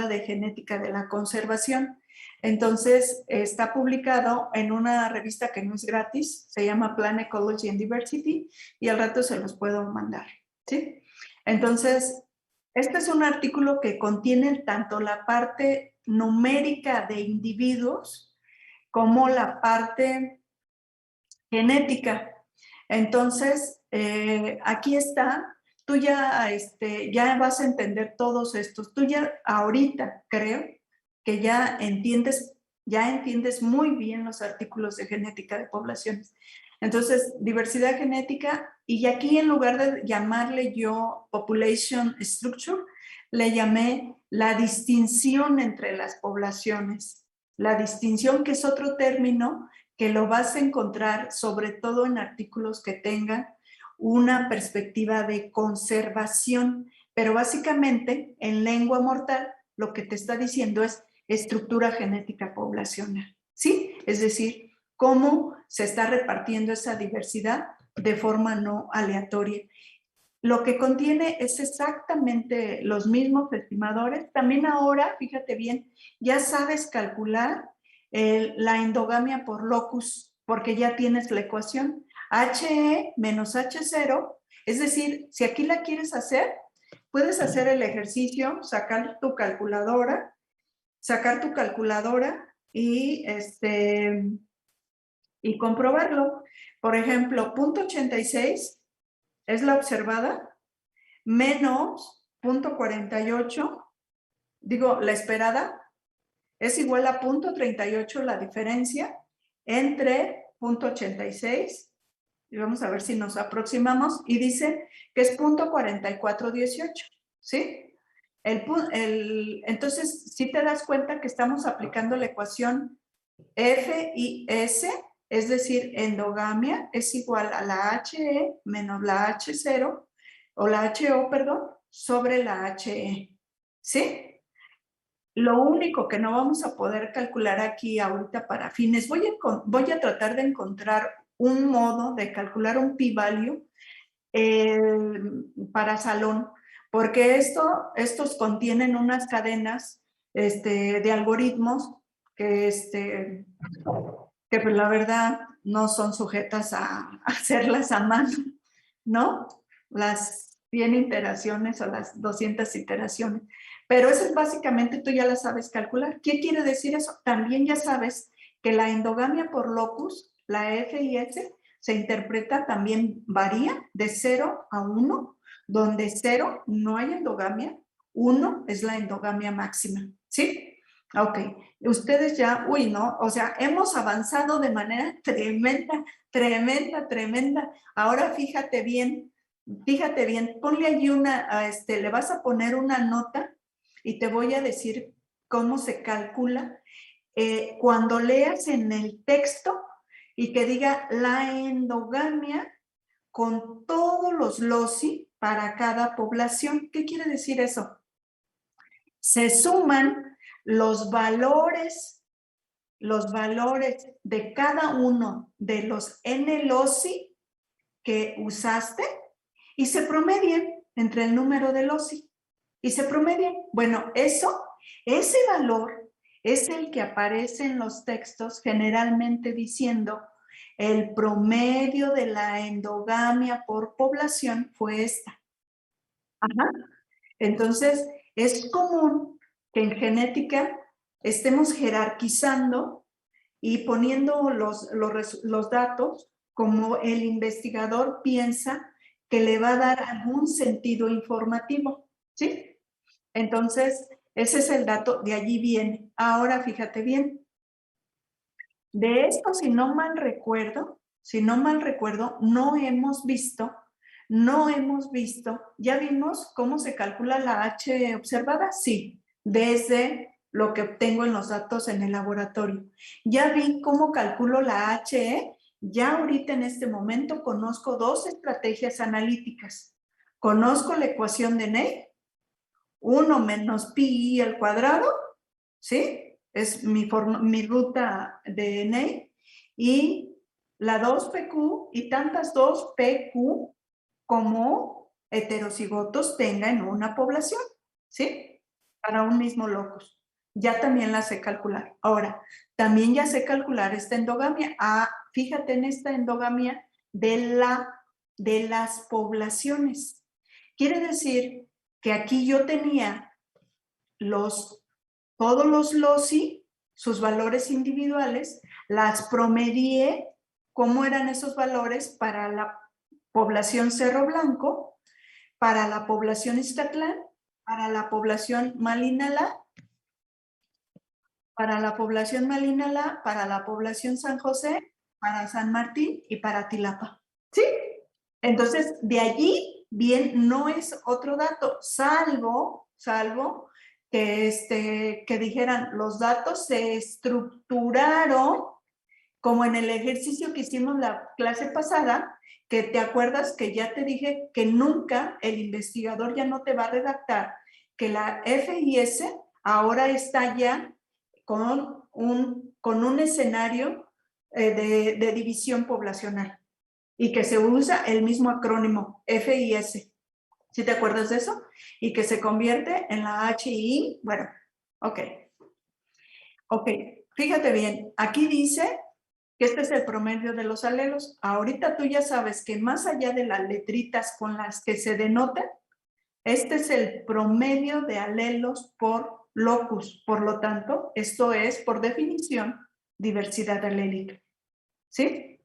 de genética de la conservación. Entonces, está publicado en una revista que no es gratis, se llama Plant Ecology and Diversity, y al rato se los puedo mandar, ¿sí? Entonces, este es un artículo que contiene tanto la parte numérica de individuos como la parte genética. Entonces, aquí está, tú ya, ya vas a entender todos estos. Tú ya ahorita creo que ya entiendes muy bien los artículos de genética de poblaciones. Entonces, diversidad genética, y aquí en lugar de llamarle yo population structure, le llamé la distinción entre las poblaciones. La distinción, que es otro término que lo vas a encontrar sobre todo en artículos que tengan una perspectiva de conservación, pero básicamente en lengua mortal lo que te está diciendo es estructura genética poblacional, ¿sí? Es decir, cómo se está repartiendo esa diversidad de forma no aleatoria. Lo que contiene es exactamente los mismos estimadores. También ahora, fíjate bien, ya sabes calcular la endogamia por locus, porque ya tienes la ecuación HE menos H0. Es decir, si aquí la quieres hacer, puedes hacer el ejercicio, sacar tu calculadora y comprobarlo. Por ejemplo, 0.86 es la observada, menos 0.48, digo, la esperada, es igual a 0.38 la diferencia entre 0.86, y vamos a ver si nos aproximamos, y dice que es 0.4418, ¿sí? Entonces, si te das cuenta que estamos aplicando la ecuación F y S, es decir, endogamia es igual a la HE menos la H0, o la HO, perdón, sobre la HE, ¿sí? Lo único que no vamos a poder calcular aquí ahorita para fines, voy a tratar de encontrar un modo de calcular un p-value para salón, porque estos contienen unas cadenas de algoritmos que pues la verdad no son sujetas a hacerlas a mano, ¿no? Las 100 iteraciones o las 200 iteraciones. Pero eso es básicamente, tú ya la sabes calcular. ¿Qué quiere decir eso? También ya sabes que la endogamia por locus, la F y S, se interpreta, también varía de 0 a 1, donde 0 no hay endogamia, 1 es la endogamia máxima, ¿sí? Ok, ustedes ya, uy, no, o sea, hemos avanzado de manera tremenda, tremenda, tremenda. Ahora fíjate bien, ponle allí le vas a poner una nota y te voy a decir cómo se calcula. Cuando leas en el texto y que diga la endogamia con todos los loci para cada población. ¿Qué quiere decir eso? Se suman los valores de cada uno de los n loci que usaste y se promedian entre el número de loci y se promedian. Bueno, ese valor es el que aparece en los textos generalmente diciendo el promedio de la endogamia por población fue esta. Ajá. Entonces, es común que en genética estemos jerarquizando y poniendo los datos como el investigador piensa que le va a dar algún sentido informativo, ¿sí? Entonces, ese es el dato, de allí viene. Ahora, fíjate bien, de esto, si no mal recuerdo, no hemos visto, ¿ya vimos cómo se calcula la H observada? Sí, desde lo que obtengo en los datos en el laboratorio. Ya vi cómo calculo la HE, ya ahorita en este momento conozco dos estrategias analíticas. Conozco la ecuación de Ney, 1 menos pi al cuadrado, ¿sí? Es mi ruta de Ney, y la 2PQ y tantas 2PQ como heterocigotos tenga en una población, ¿sí? para un mismo locus. Ya también la sé calcular. Ahora, también ya sé calcular esta endogamia. Ah, fíjate en esta endogamia de las poblaciones. Quiere decir que aquí yo tenía todos los loci, sus valores individuales, las promedié, cómo eran esos valores para la población Cerro Blanco, para la población Iztatlán, para la población Malinalá, para la población Malinalá, para la población San José, para San Martín y para Tilapa. ¿Sí? Entonces, de allí, bien, no es otro dato, salvo que dijeran, los datos se estructuraron como en el ejercicio que hicimos la clase pasada, que te acuerdas que ya te dije que nunca el investigador ya no te va a redactar, que la FIS ahora está ya con un escenario de división poblacional y que se usa el mismo acrónimo FIS. ¿Sí te acuerdas de eso? Y que se convierte en la HI. Bueno, ok. Ok, fíjate bien, aquí dice que este es el promedio de los alelos. Ahorita tú ya sabes que más allá de las letritas con las que se denotan, este es el promedio de alelos por locus. Por lo tanto, esto es, por definición, diversidad alélica. ¿Sí?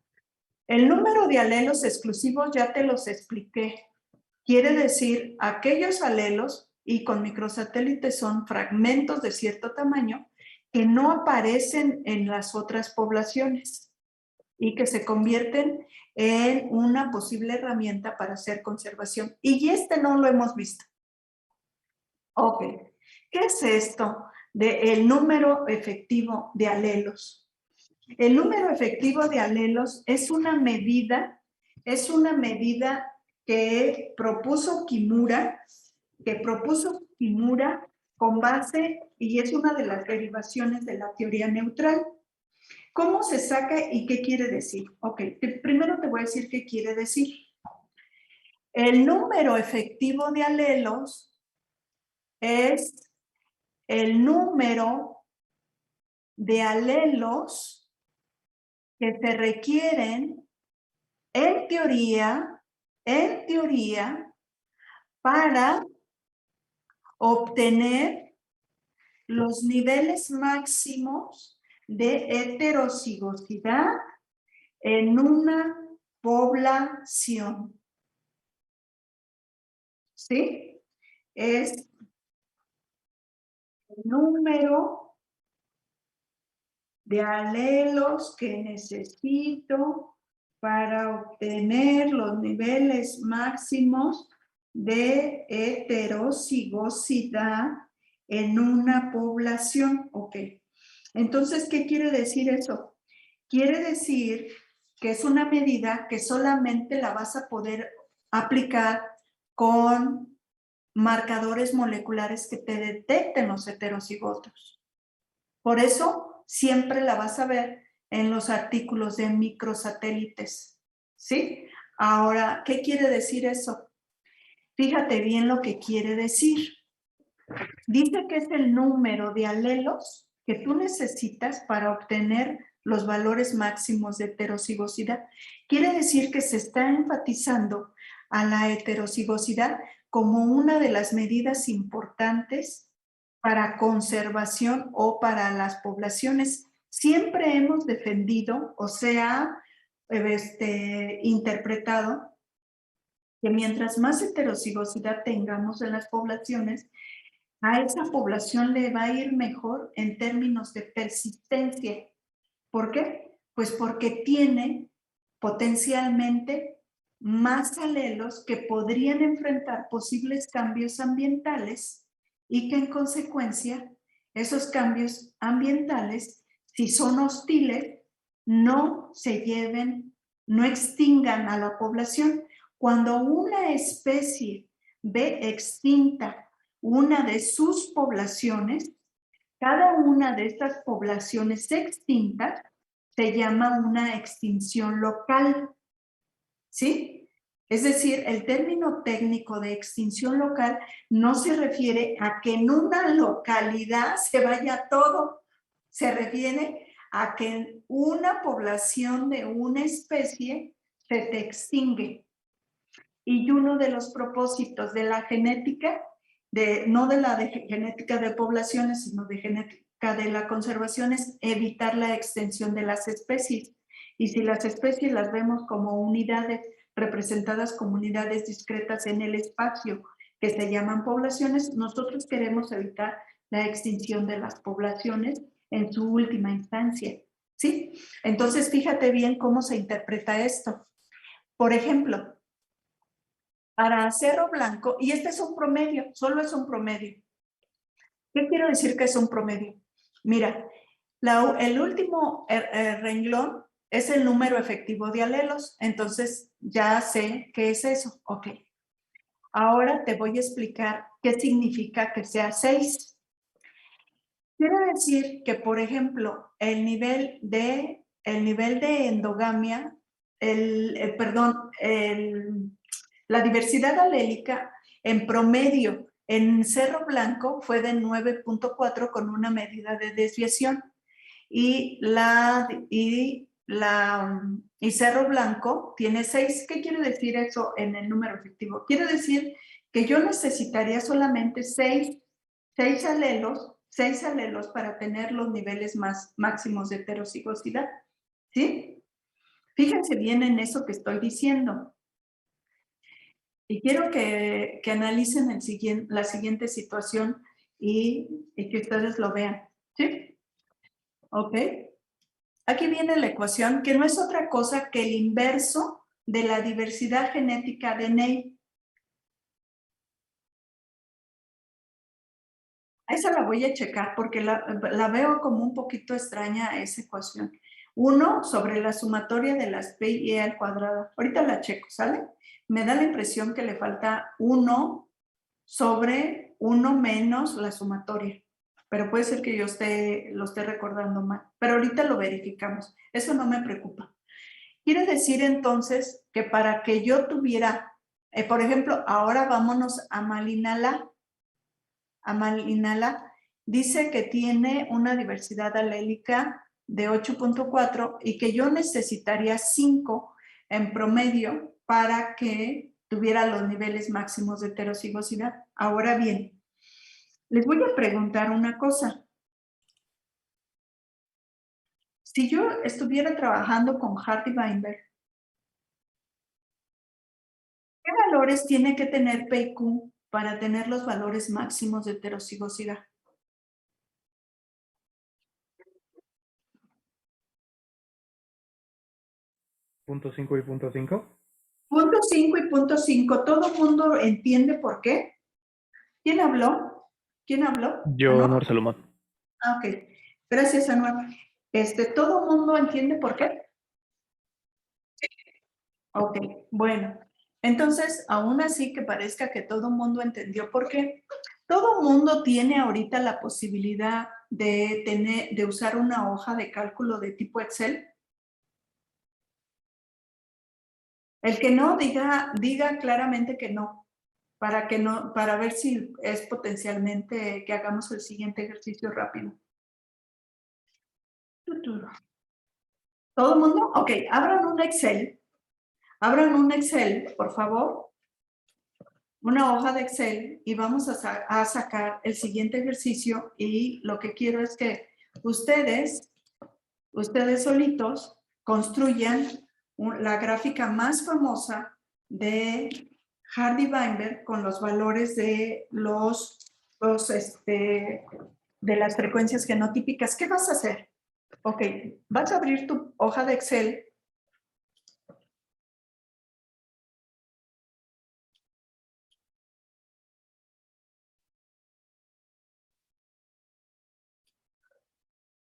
El número de alelos exclusivos ya te los expliqué. Quiere decir aquellos alelos, y con microsatélites son fragmentos de cierto tamaño, que no aparecen en las otras poblaciones y que se convierten en una posible herramienta para hacer conservación. Y este no lo hemos visto. Ok, ¿qué es esto del número efectivo de alelos? El número efectivo de alelos es una medida que propuso Kimura con base, y es una de las derivaciones de la teoría neutral. ¿Cómo se saca y qué quiere decir? Ok, primero te voy a decir qué quiere decir. El número efectivo de alelos es el número de alelos que se requieren en teoría, para obtener los niveles máximos de heterocigosidad en una población. ¿Sí? Es el número de alelos que necesito para obtener los niveles máximos de heterocigosidad en una población. Ok. Entonces, ¿qué quiere decir eso? Quiere decir que es una medida que solamente la vas a poder aplicar con marcadores moleculares que te detecten los heterocigotos. Por eso siempre la vas a ver en los artículos de microsatélites, ¿sí? Ahora, ¿qué quiere decir eso? Fíjate bien lo que quiere decir. Dice que es el número de alelos que tú necesitas para obtener los valores máximos de heterocigosidad. Quiere decir que se está enfatizando a la heterocigosidad como una de las medidas importantes para conservación o para las poblaciones. Siempre hemos defendido, o sea, interpretado que mientras más heterocigosidad tengamos en las poblaciones, a esa población le va a ir mejor en términos de persistencia. ¿Por qué? Pues porque tiene potencialmente más alelos que podrían enfrentar posibles cambios ambientales y que en consecuencia esos cambios ambientales, si son hostiles, no se lleven, no extingan a la población. Cuando una especie ve extinta una de sus poblaciones, cada una de estas poblaciones extintas se llama una extinción local, ¿sí? Es decir, el término técnico de extinción local no se refiere a que en una localidad se vaya todo, se refiere a que en una población de una especie se te extingue. Y uno de los propósitos de la genética, no de la genética de poblaciones, sino de genética de la conservación, es evitar la extensión de las especies. Y si las especies las vemos como unidades, representadas como unidades discretas en el espacio, que se llaman poblaciones, nosotros queremos evitar la extinción de las poblaciones en su última instancia, ¿sí? Entonces, fíjate bien cómo se interpreta esto. Por ejemplo, para Cerro Blanco, y este es un promedio, solo es un promedio. ¿Qué quiero decir que es un promedio? Mira, el último renglón es el número efectivo de alelos, entonces ya sé qué es eso. Ok. Ahora te voy a explicar qué significa que sea 6. Quiere decir que, por ejemplo, el nivel de endogamia, la diversidad alélica en promedio en Cerro Blanco fue de 9.4 con una medida de desviación y Cerro Blanco tiene 6. ¿Qué quiere decir eso en el número efectivo? Quiere decir que yo necesitaría solamente 6 alelos para tener los niveles máximos de heterocigosidad, ¿sí? Fíjense bien en eso que estoy diciendo. Y quiero que analicen la siguiente situación y que ustedes lo vean, ¿sí? ¿Ok? Aquí viene la ecuación, que no es otra cosa que el inverso de la diversidad genética de Ney. Esa la voy a checar porque la veo como un poquito extraña esa ecuación. 1 sobre la sumatoria de las P y E al cuadrado. Ahorita la checo, ¿sale? Me da la impresión que le falta 1 sobre 1 menos la sumatoria. Pero puede ser que yo lo esté recordando mal. Pero ahorita lo verificamos. Eso no me preocupa. Quiere decir entonces que para que yo tuviera, por ejemplo, ahora vámonos a Malinala. Malinala dice que tiene una diversidad alélica de 8.4 y que yo necesitaría 5 en promedio para que tuviera los niveles máximos de heterocigosidad. Ahora bien, les voy a preguntar una cosa. Si yo estuviera trabajando con Hardy-Weinberg, ¿qué valores tiene que tener P y Q para tener los valores máximos de heterocigosidad? Punto 5 y punto 5. Punto 5 y punto 5. ¿Todo el mundo entiende por qué? ¿Quién habló? ¿Quién habló? Yo, ¿Anuar? Anuar Salomón. Ah, ok. Gracias, Anuar. ¿Todo el mundo entiende por qué? Ok, bueno. Entonces, aún así que parezca que todo el mundo entendió por qué, todo el mundo tiene ahorita la posibilidad de usar una hoja de cálculo de tipo Excel. El que no, diga claramente que no, para ver si es potencialmente que hagamos el siguiente ejercicio rápido. ¿Todo el mundo? Ok, abran un Excel. Abran un Excel, por favor. Una hoja de Excel y vamos a sacar el siguiente ejercicio y lo que quiero es que ustedes solitos construyan la gráfica más famosa de Hardy-Weinberg con los valores de de las frecuencias genotípicas. ¿Qué vas a hacer? Ok, vas a abrir tu hoja de Excel.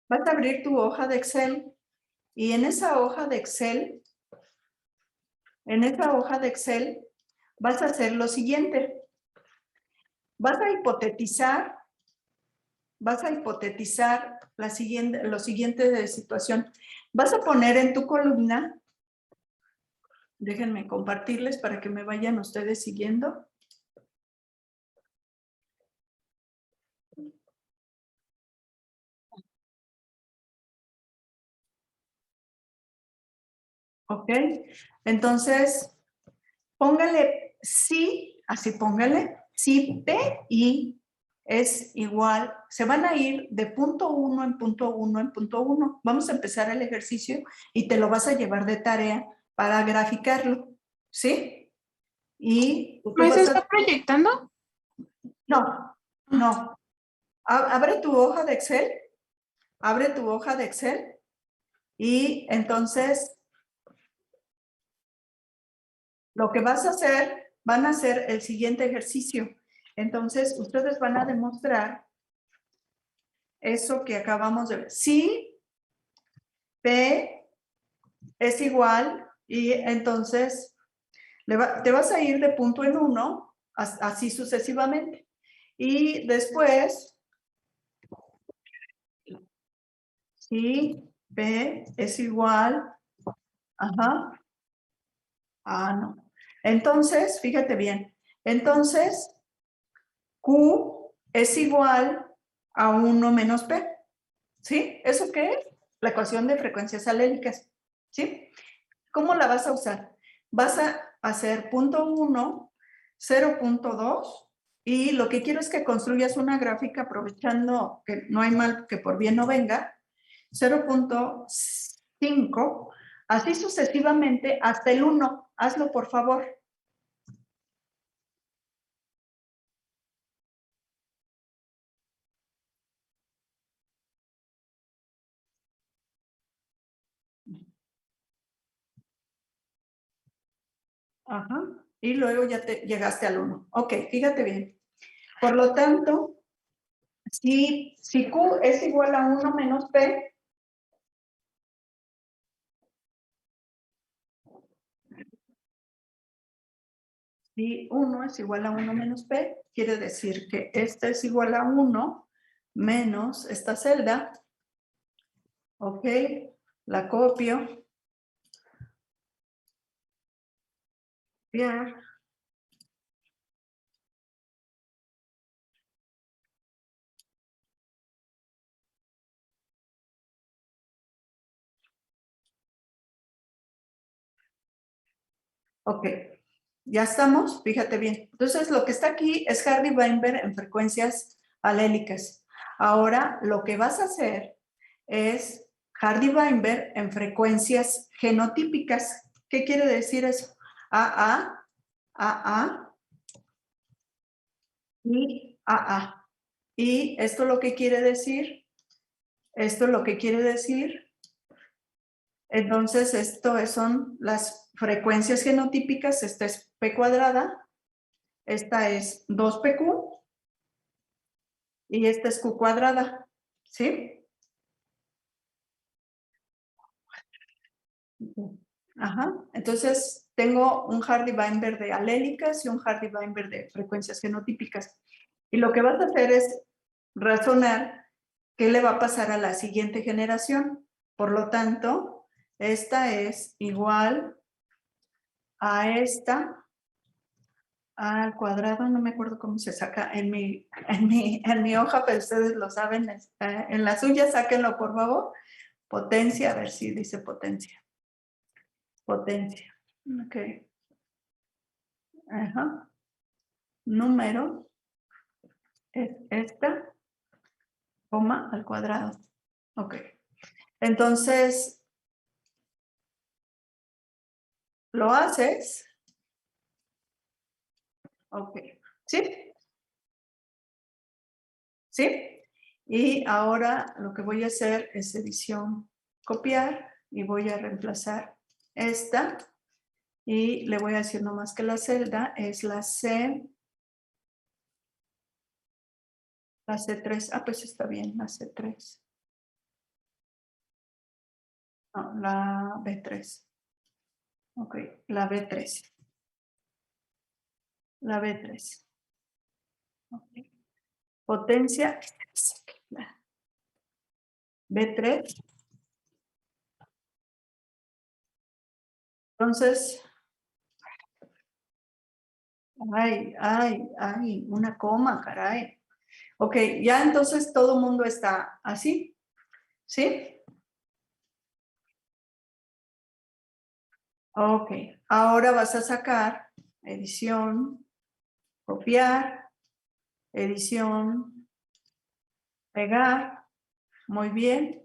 Vas a abrir tu hoja de Excel y en esa hoja de Excel, vas a hacer lo siguiente. Vas a hipotetizar lo siguiente de situación. Vas a poner en tu columna Déjenme compartirles para que me vayan ustedes siguiendo. Ok, entonces póngale sí, así póngale, si PI es igual, se van a ir de punto 1 en punto 1 en punto 1. Vamos a empezar el ejercicio y te lo vas a llevar de tarea para graficarlo, ¿sí? Y tú ¿Me vas se a... está proyectando? No, no. Abre tu hoja de Excel, abre tu hoja de Excel y entonces lo que vas a hacer, van a hacer el siguiente ejercicio. Entonces, ustedes van a demostrar eso que acabamos de ver. Si P es igual y entonces te vas a ir de punto en uno, así sucesivamente. Y después, si P es igual, ajá, no. Entonces, fíjate bien, entonces Q es igual a 1 menos P. ¿Sí? ¿Eso qué es? La ecuación de frecuencias alélicas. ¿Sí? ¿Cómo la vas a usar? Vas a hacer punto 1, 0.2 y lo que quiero es que construyas una gráfica aprovechando que no hay mal que por bien no venga, 0.5, así sucesivamente hasta el 1. Hazlo, por favor. Ajá. Y luego ya te llegaste al 1. Ok, fíjate bien. Por lo tanto, si Q es igual a 1 menos P, si 1 es igual a 1 menos P, quiere decir que esta es igual a 1 menos esta celda. Ok, la copio. Bien. Ok, ya estamos, fíjate bien. Entonces, lo que está aquí es Hardy-Weinberg en frecuencias alélicas. Ahora, lo que vas a hacer es Hardy-Weinberg en frecuencias genotípicas. ¿Qué quiere decir eso? AA, AA y AA. ¿Y esto lo que quiere decir? Esto lo que quiere decir, entonces, esto son las frecuencias genotípicas. Esta es P cuadrada. Esta es 2PQ y esta es Q cuadrada, ¿sí? Ajá. Entonces, tengo un Hardy-Weinberg de alélicas y un Hardy-Weinberg de frecuencias genotípicas. Y lo que vas a hacer es razonar qué le va a pasar a la siguiente generación. Por lo tanto, esta es igual a esta al cuadrado, no me acuerdo cómo se saca en mi hoja, pero ustedes lo saben, en la suya, sáquenlo por favor. Potencia, a ver si dice potencia. Potencia, ok. Ajá. Número es esta, coma al cuadrado. Ok. Entonces, lo haces. Ok. ¿Sí? ¿Sí? Y ahora lo que voy a hacer es edición, copiar y voy a reemplazar esta y le voy a decir nomás que la celda es la C3. Ah, pues está bien, la C3. No, la B3. Ok, la B3. La B3. Okay. Potencia, B3. Entonces, Ay, una coma, caray. Ok, ya entonces todo el mundo está así, ¿sí? Ok, ahora vas a sacar edición, copiar, edición, pegar. Muy bien.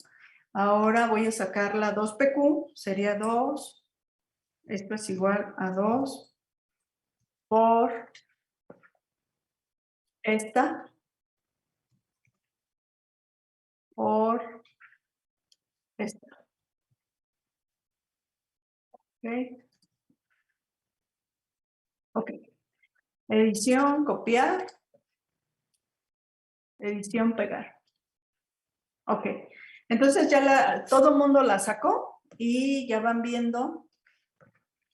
Ahora voy a sacar la 2PQ, sería 2. Esto es igual a 2 por esta, por esta. Ok. Ok. Edición, copiar, edición, pegar. Ok. Entonces ya todo el mundo la sacó y ya van viendo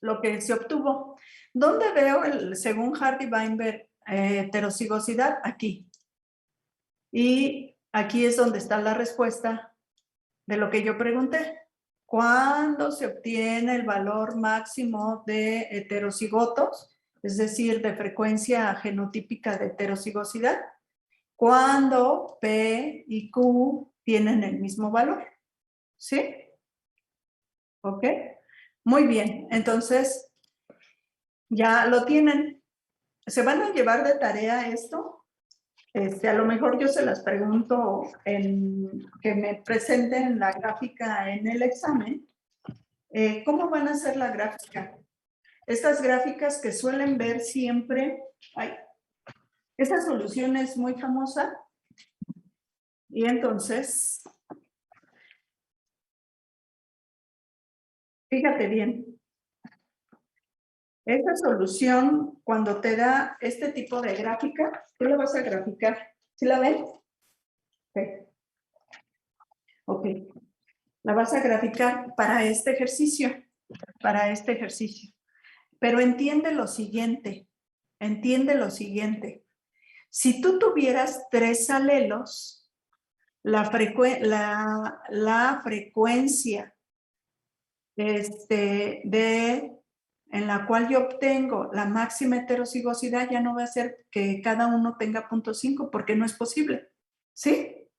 lo que se obtuvo. ¿Dónde veo, según Hardy-Weinberg, heterocigosidad? Aquí. Y aquí es donde está la respuesta de lo que yo pregunté. ¿Cuándo se obtiene el valor máximo de heterocigotos? Es decir, de frecuencia genotípica de heterocigosidad. Cuando P y Q tienen el mismo valor. ¿Sí? ¿Ok? Muy bien. Entonces, ya lo tienen. ¿Se van a llevar de tarea esto? A lo mejor yo se las pregunto que me presenten la gráfica en el examen. ¿Cómo van a hacer la gráfica? Estas gráficas que suelen ver siempre, esta solución es muy famosa y entonces, fíjate bien, esta solución cuando te da este tipo de gráfica, tú la vas a graficar. ¿Sí la ven? Ok. Ok. La vas a graficar para este ejercicio, para este ejercicio. Pero entiende lo siguiente, entiende lo siguiente. Si tú tuvieras 3 alelos, la frecuencia en la cual yo obtengo la máxima heterocigosidad ya no va a ser que cada uno tenga 0.5 porque no es posible. ¿Sí?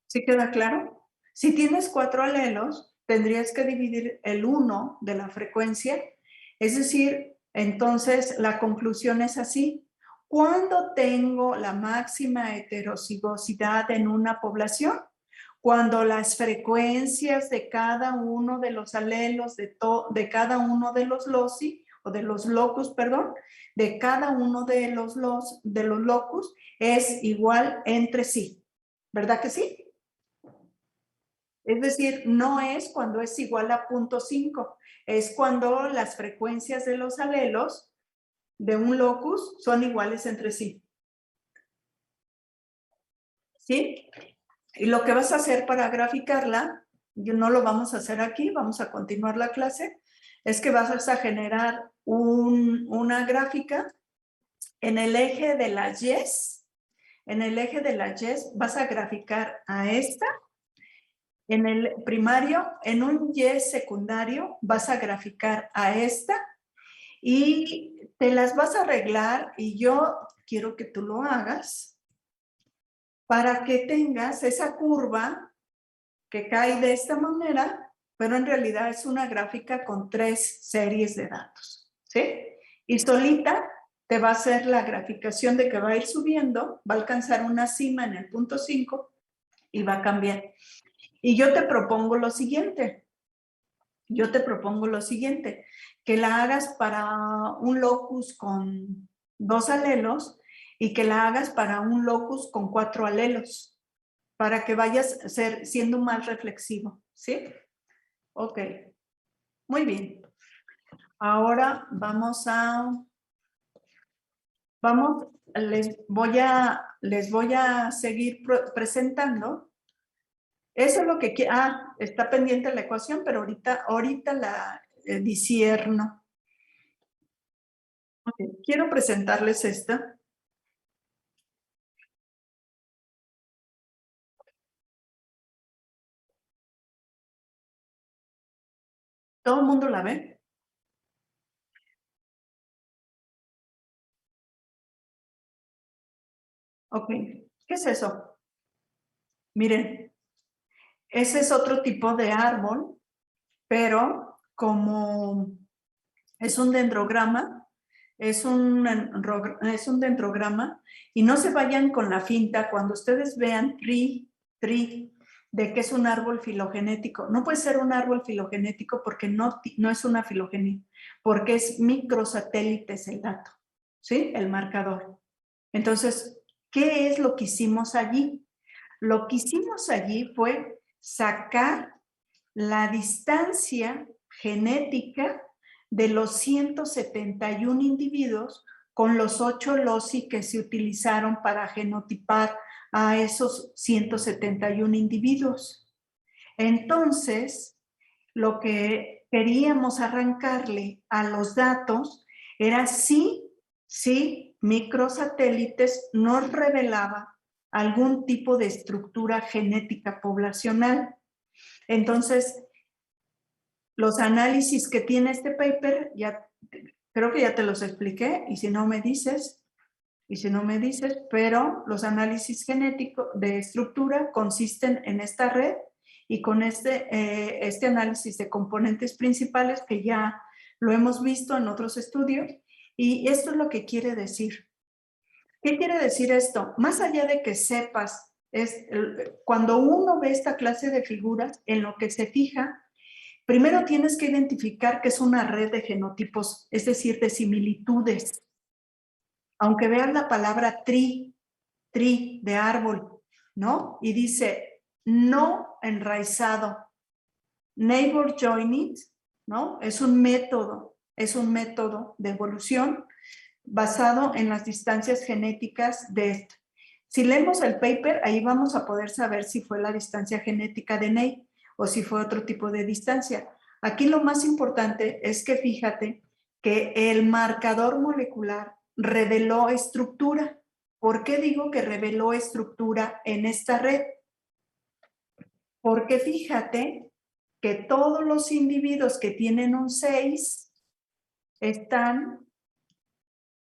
¿Sí queda claro? Si tienes 4 alelos, tendrías que dividir el 1 de la frecuencia. Es decir, entonces la conclusión es así. ¿Cuándo tengo la máxima heterocigosidad en una población? Cuando las frecuencias de cada uno de los alelos, de cada uno de los loci, o de los locus, perdón, de cada uno de los locus es igual entre sí. ¿Verdad que sí? Es decir, no es cuando es igual a 0.5, es cuando las frecuencias de los alelos de un locus son iguales entre sí. ¿Sí? Y lo que vas a hacer para graficarla, no lo vamos a hacer aquí, vamos a continuar la clase, es que vas a generar una gráfica en el eje de las yes. En el eje de las yes vas a graficar a esta. En el primario, en un Y secundario, vas a graficar a esta y te las vas a arreglar y yo quiero que tú lo hagas para que tengas esa curva que cae de esta manera, pero en realidad es una gráfica con 3 series de datos, ¿sí? Y solita te va a hacer la graficación de que va a ir subiendo, va a alcanzar una cima en el punto 5 y va a cambiar. Y yo te propongo lo siguiente, que la hagas para un locus con 2 alelos y que la hagas para un locus con 4 alelos, para que vayas siendo más reflexivo, ¿sí? Ok, muy bien. Ahora les voy a seguir presentando. Eso es lo que está pendiente la ecuación, pero ahorita la disierno. Okay. Quiero presentarles esta. ¿Todo el mundo la ve? Ok, ¿qué es eso? Miren, ese es otro tipo de árbol, pero como es un dendrograma, es un dendrograma, y no se vayan con la finta cuando ustedes vean de que es un árbol filogenético. No puede ser un árbol filogenético porque no es una filogenia, porque es microsatélites el dato, ¿sí? El marcador. Entonces, ¿qué es lo que hicimos allí? Lo que hicimos allí fue sacar la distancia genética de los 171 individuos con los 8 loci que se utilizaron para genotipar a esos 171 individuos. Entonces, lo que queríamos arrancarle a los datos era si microsatélites nos revelaba algún tipo de estructura genética poblacional. Entonces, los análisis que tiene este paper, ya creo que ya te los expliqué, y si no me dices, pero los análisis genéticos de estructura consisten en esta red y con este análisis de componentes principales que ya lo hemos visto en otros estudios, y esto es lo que quiere decir. ¿Qué quiere decir esto? Más allá de que sepas, cuando uno ve esta clase de figuras, en lo que se fija, primero tienes que identificar que es una red de genotipos, es decir, de similitudes. Aunque veas la palabra tree de árbol, ¿no? Y dice no enraizado, neighbor joined, ¿no? Es un método de evolución basado en las distancias genéticas de esto. Si leemos el paper, ahí vamos a poder saber si fue la distancia genética de Ney o si fue otro tipo de distancia. Aquí lo más importante es que fíjate que el marcador molecular reveló estructura. ¿Por qué digo que reveló estructura en esta red? Porque fíjate que todos los individuos que tienen un 6 están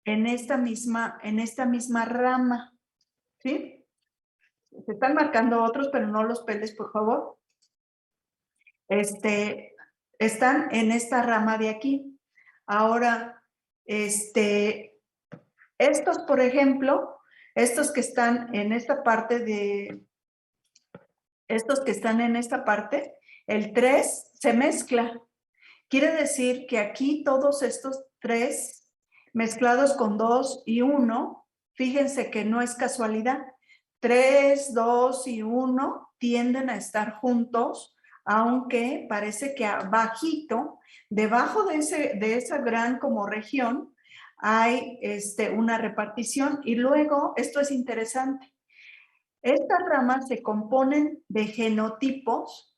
en esta misma rama, ¿sí? Se están marcando otros, pero no los peles, por favor. Están en esta rama de aquí. Ahora, estos, por ejemplo, estos que están en esta parte el 3 se mezcla. Quiere decir que aquí todos estos 3 mezclados con 2 y 1, fíjense que no es casualidad. 3, 2 y 1 tienden a estar juntos, aunque parece que abajito, debajo de esa gran como región, hay una repartición. Y luego, esto es interesante, estas ramas se componen de genotipos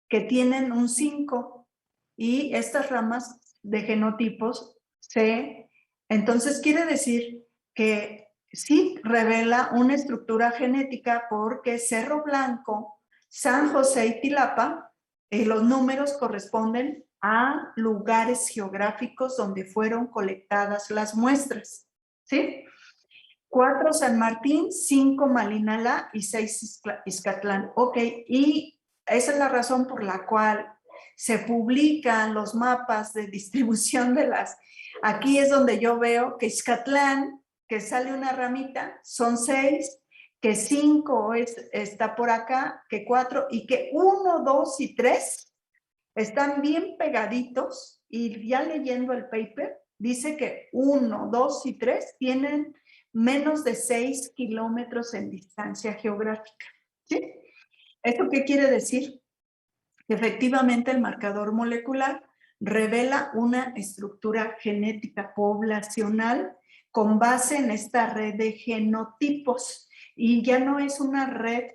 que tienen un 5 y estas ramas de genotipos entonces quiere decir que sí revela una estructura genética porque Cerro Blanco, San José y Tilapa, los números corresponden a lugares geográficos donde fueron colectadas las muestras, ¿sí? 4 San Martín, 5 Malinalá y 6 Izcatlán. Ok, y esa es la razón por la cual se publican los mapas de distribución de las... Aquí es donde yo veo que Izcatlán, que sale una ramita, son 6, que 5 está por acá, que 4, y que 1, 2 y 3 están bien pegaditos, y ya leyendo el paper, dice que 1, 2 y 3 tienen menos de 6 kilómetros en distancia geográfica. ¿Sí? ¿Esto qué quiere decir? Que efectivamente el marcador molecular revela una estructura genética poblacional con base en esta red de genotipos, y ya no es una red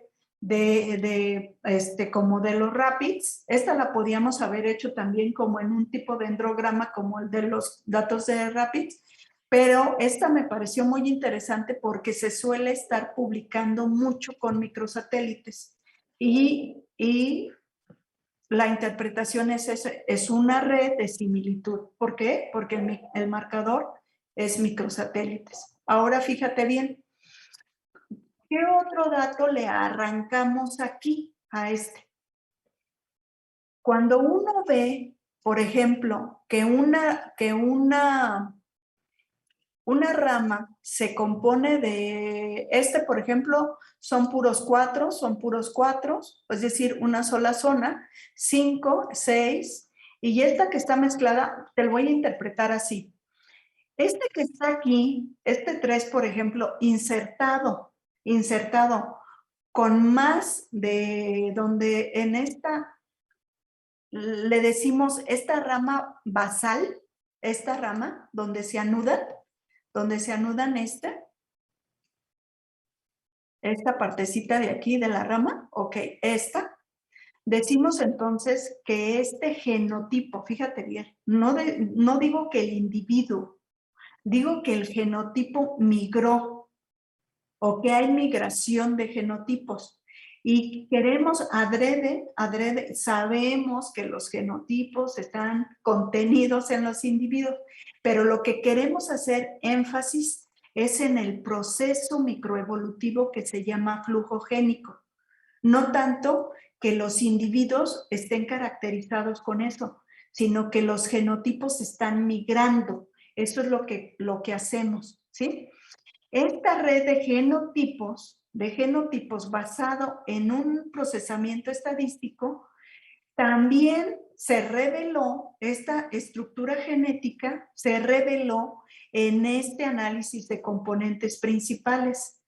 como de los RAPIDS. Esta la podíamos haber hecho también como en un tipo de dendrograma como el de los datos de RAPIDS, pero esta me pareció muy interesante porque se suele estar publicando mucho con microsatélites y la interpretación es una red de similitud. ¿Por qué? Porque el marcador es microsatélites. Ahora fíjate bien, ¿Qué otro dato le arrancamos aquí a este? Cuando uno ve, por ejemplo, que una rama se compone de, por ejemplo, son puros cuatro, es decir, una sola zona, 5, 6, y esta que está mezclada, te lo voy a interpretar así. Este que está aquí, este 3, por ejemplo, insertado, con más de donde en esta le decimos esta rama basal, esta rama donde se anudan esta partecita de aquí de la rama, ok, esta. Decimos entonces que este genotipo, fíjate bien, no digo que el individuo, digo que el genotipo migró o que hay migración de genotipos. Y queremos adrede, sabemos que los genotipos están contenidos en los individuos, pero lo que queremos hacer énfasis es en el proceso microevolutivo que se llama flujo génico. No tanto que los individuos estén caracterizados con eso, sino que los genotipos están migrando. Eso es lo que hacemos, ¿sí? Esta red de genotipos basado en un procesamiento estadístico, también se reveló, esta estructura genética se reveló en este análisis de componentes principales.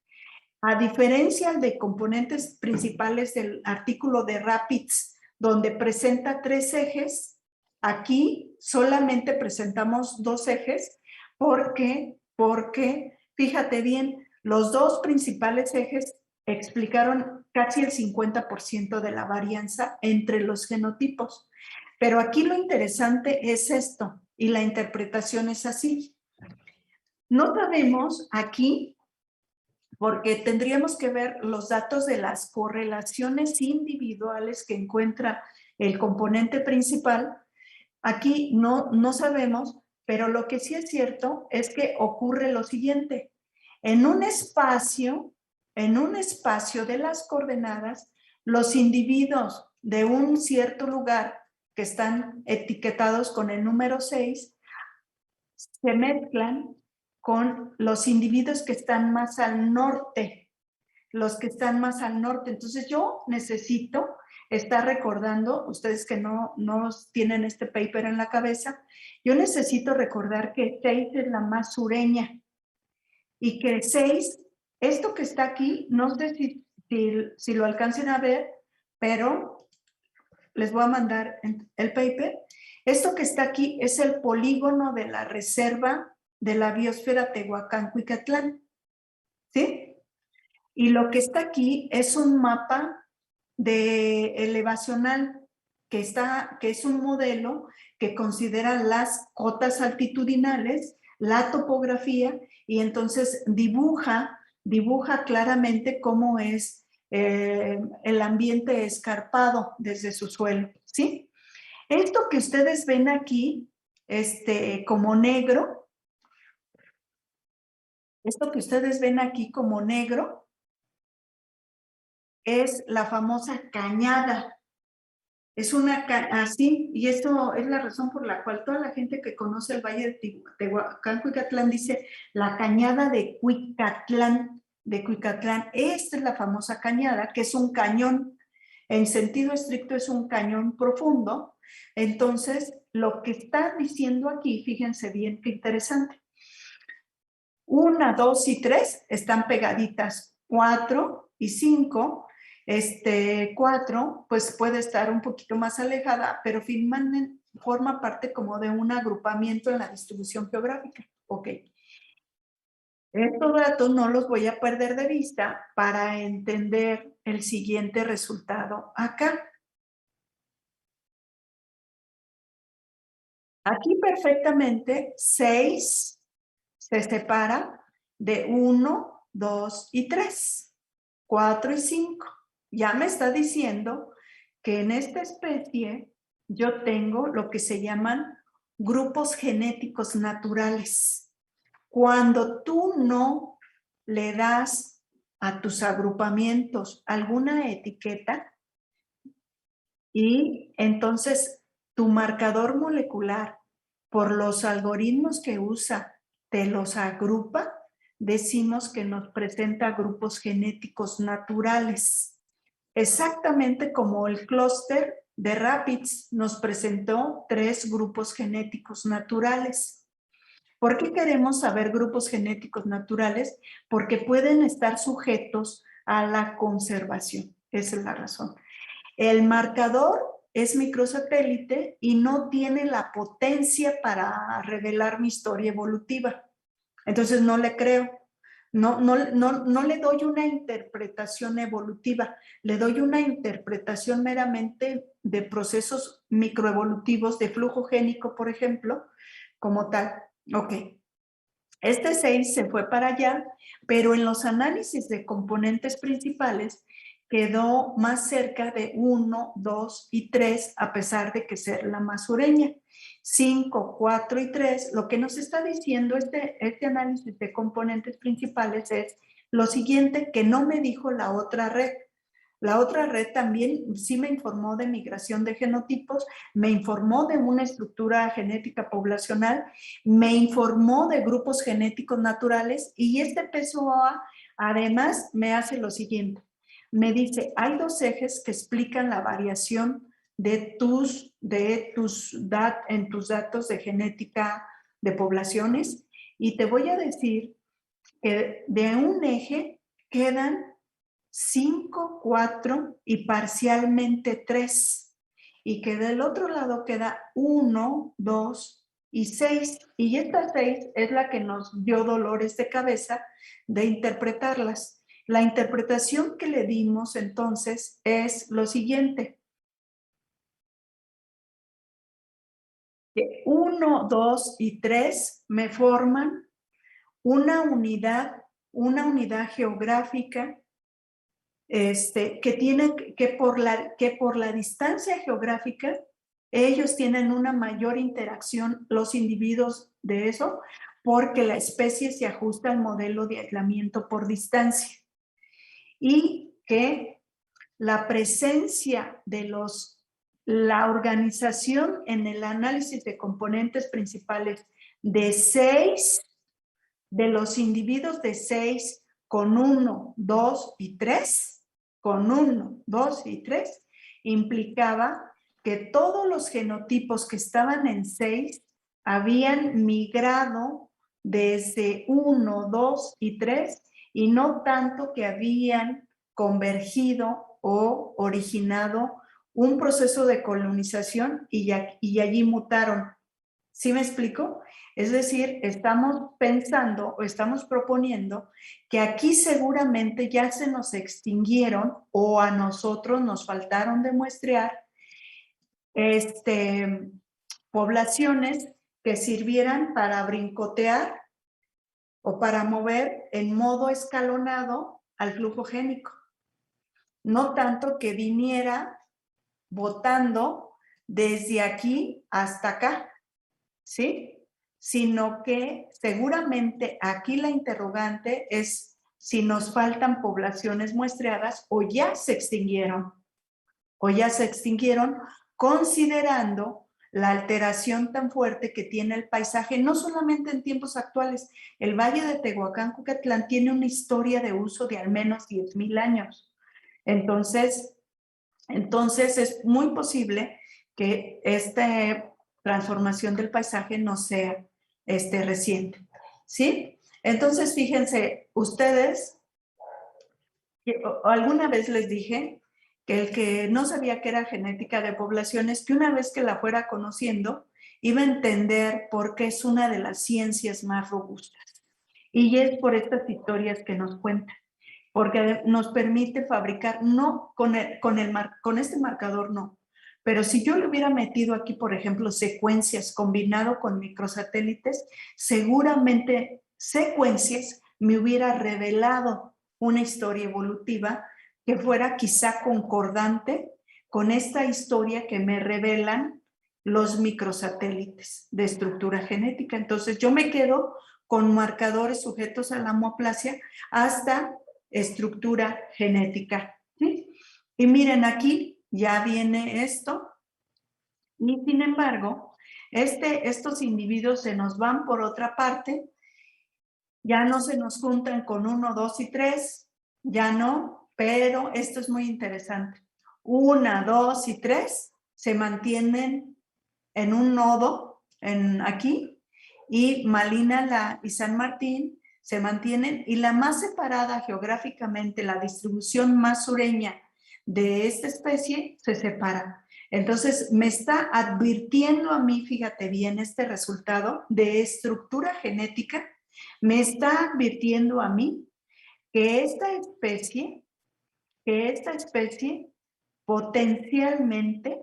A diferencia de componentes principales del artículo de RAPIDS, donde presenta 3 ejes, aquí solamente presentamos 2 ejes, porque fíjate bien, los 2 principales ejes explicaron casi el 50% de la varianza entre los genotipos. Pero aquí lo interesante es esto, y la interpretación es así. No sabemos aquí, porque tendríamos que ver los datos de las correlaciones individuales que encuentra el componente principal. Aquí no sabemos, pero lo que sí es cierto es que ocurre lo siguiente. En un espacio de las coordenadas, los individuos de un cierto lugar que están etiquetados con el número 6 se mezclan con los individuos que están más al norte, Entonces yo necesito estar recordando, ustedes que no tienen este paper en la cabeza, yo necesito recordar que 6 es la más sureña y que 6, esto que está aquí, no sé si lo alcancen a ver, pero les voy a mandar el paper. Esto que está aquí es el polígono de la reserva de la biosfera Tehuacán-Cuicatlán, ¿sí? Y lo que está aquí es un mapa de elevacional que es un modelo que considera las cotas altitudinales, la topografía, y entonces dibuja claramente cómo es el ambiente escarpado desde su suelo, ¿sí? Esto que ustedes ven aquí, como negro, es la famosa cañada. Es así, y esto es la razón por la cual toda la gente que conoce el Valle de Tehuacán-Cuicatlán dice la cañada de Cuicatlán, Esta es la famosa cañada, que es un cañón, en sentido estricto es un cañón profundo. Entonces, lo que está diciendo aquí, fíjense bien qué interesante. 1, 2 y 3 están pegaditas, 4 y 5, 4 pues puede estar un poquito más alejada, pero forma parte como de un agrupamiento en la distribución geográfica. Ok. Estos datos no los voy a perder de vista para entender el siguiente resultado acá. Aquí perfectamente 6 se separa de 1, 2 y 3, 4 y 5. Ya me está diciendo que en esta especie yo tengo lo que se llaman grupos genéticos naturales. Cuando tú no le das a tus agrupamientos alguna etiqueta y entonces tu marcador molecular, por los algoritmos que usa, te los agrupa, decimos que nos presenta grupos genéticos naturales. Exactamente como el clúster de Rapids nos presentó 3 grupos genéticos naturales. ¿Por qué queremos saber grupos genéticos naturales? Porque pueden estar sujetos a la conservación. Esa es la razón. El marcador es microsatélite y no tiene la potencia para revelar mi historia evolutiva. Entonces no le creo. No le doy una interpretación evolutiva, le doy una interpretación meramente de procesos microevolutivos de flujo génico, por ejemplo, como tal. Ok, este 6 se fue para allá, pero en los análisis de componentes principales quedó más cerca de 1, 2 y 3, a pesar de que ser la más sureña. 5, 4 y 3, lo que nos está diciendo este análisis de componentes principales es lo siguiente, que no me dijo la otra red. La otra red también sí me informó de migración de genotipos, me informó de una estructura genética poblacional, me informó de grupos genéticos naturales y este PSOA además me hace lo siguiente. Me dice, hay 2 ejes que explican la variación en tus datos de genética de poblaciones y te voy a decir que de un eje quedan 5, 4 y parcialmente 3. Y que del otro lado queda 1, 2 y 6. Y esta 6 es la que nos dio dolores de cabeza de interpretarlas. La interpretación que le dimos entonces es lo siguiente. Que 1, 2 y 3 me forman una unidad geográfica que por la distancia geográfica, ellos tienen una mayor interacción, los individuos de eso, porque la especie se ajusta al modelo de aislamiento por distancia. Y que la presencia de la organización en el análisis de componentes principales de 6, de los individuos de 6 con 1, 2 y 3, con 1, 2 y 3, implicaba que todos los genotipos que estaban en 6 habían migrado desde 1, 2 y 3 y no tanto que habían convergido o originado un proceso de colonización y allí mutaron. ¿Sí me explico? Es decir, estamos pensando o estamos proponiendo que aquí seguramente ya se nos extinguieron o a nosotros nos faltaron de muestrear poblaciones que sirvieran para brincotear o para mover en modo escalonado al flujo génico. No tanto que viniera botando desde aquí hasta acá, ¿sí? Sino que seguramente aquí la interrogante es si nos faltan poblaciones muestreadas o ya se extinguieron, considerando la alteración tan fuerte que tiene el paisaje, no solamente en tiempos actuales. El Valle de Tehuacán-Cucatlán tiene una historia de uso de al menos 10,000 años. Entonces es muy posible que esta transformación del paisaje no sea reciente, ¿sí? Entonces, fíjense, ustedes, alguna vez les dije que el que no sabía que era genética de poblaciones, que una vez que la fuera conociendo, iba a entender por qué es una de las ciencias más robustas. Y es por estas historias que nos cuentan, porque nos permite fabricar, no con este marcador no, pero si yo le hubiera metido aquí, por ejemplo, secuencias combinado con microsatélites, seguramente secuencias me hubiera revelado una historia evolutiva que fuera quizá concordante con esta historia que me revelan los microsatélites de estructura genética. Entonces yo me quedo con marcadores sujetos a la homoplasia hasta estructura genética, ¿sí? Y miren, aquí ya viene esto, y sin embargo, estos individuos se nos van por otra parte, ya no se nos juntan con 1, 2 y 3, ya no, pero esto es muy interesante. 1, 2 y 3 se mantienen en un nodo aquí, y Malina y San Martín se mantienen, y la más separada geográficamente, la distribución más sureña de esta especie, se separa. Entonces, me está advirtiendo a mí, fíjate bien, este resultado de estructura genética, me está advirtiendo a mí que esta especie potencialmente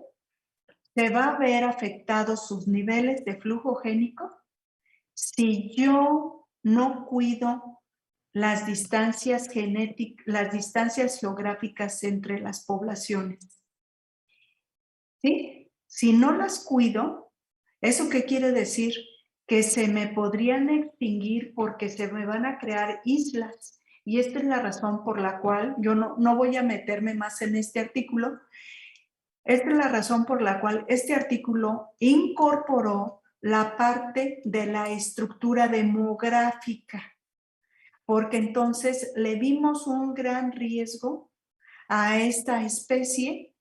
se va a ver afectados sus niveles de flujo génico si yo no cuido las distancias las distancias geográficas entre las poblaciones. ¿Sí? Si no las cuido, ¿eso qué quiere decir? Que se me podrían extinguir porque se me van a crear islas. Y esta es la razón por la cual yo no voy a meterme más en este artículo. Esta es la razón por la cual este artículo incorporó la parte de la estructura demográfica, porque entonces le dimos un gran riesgo a esta especie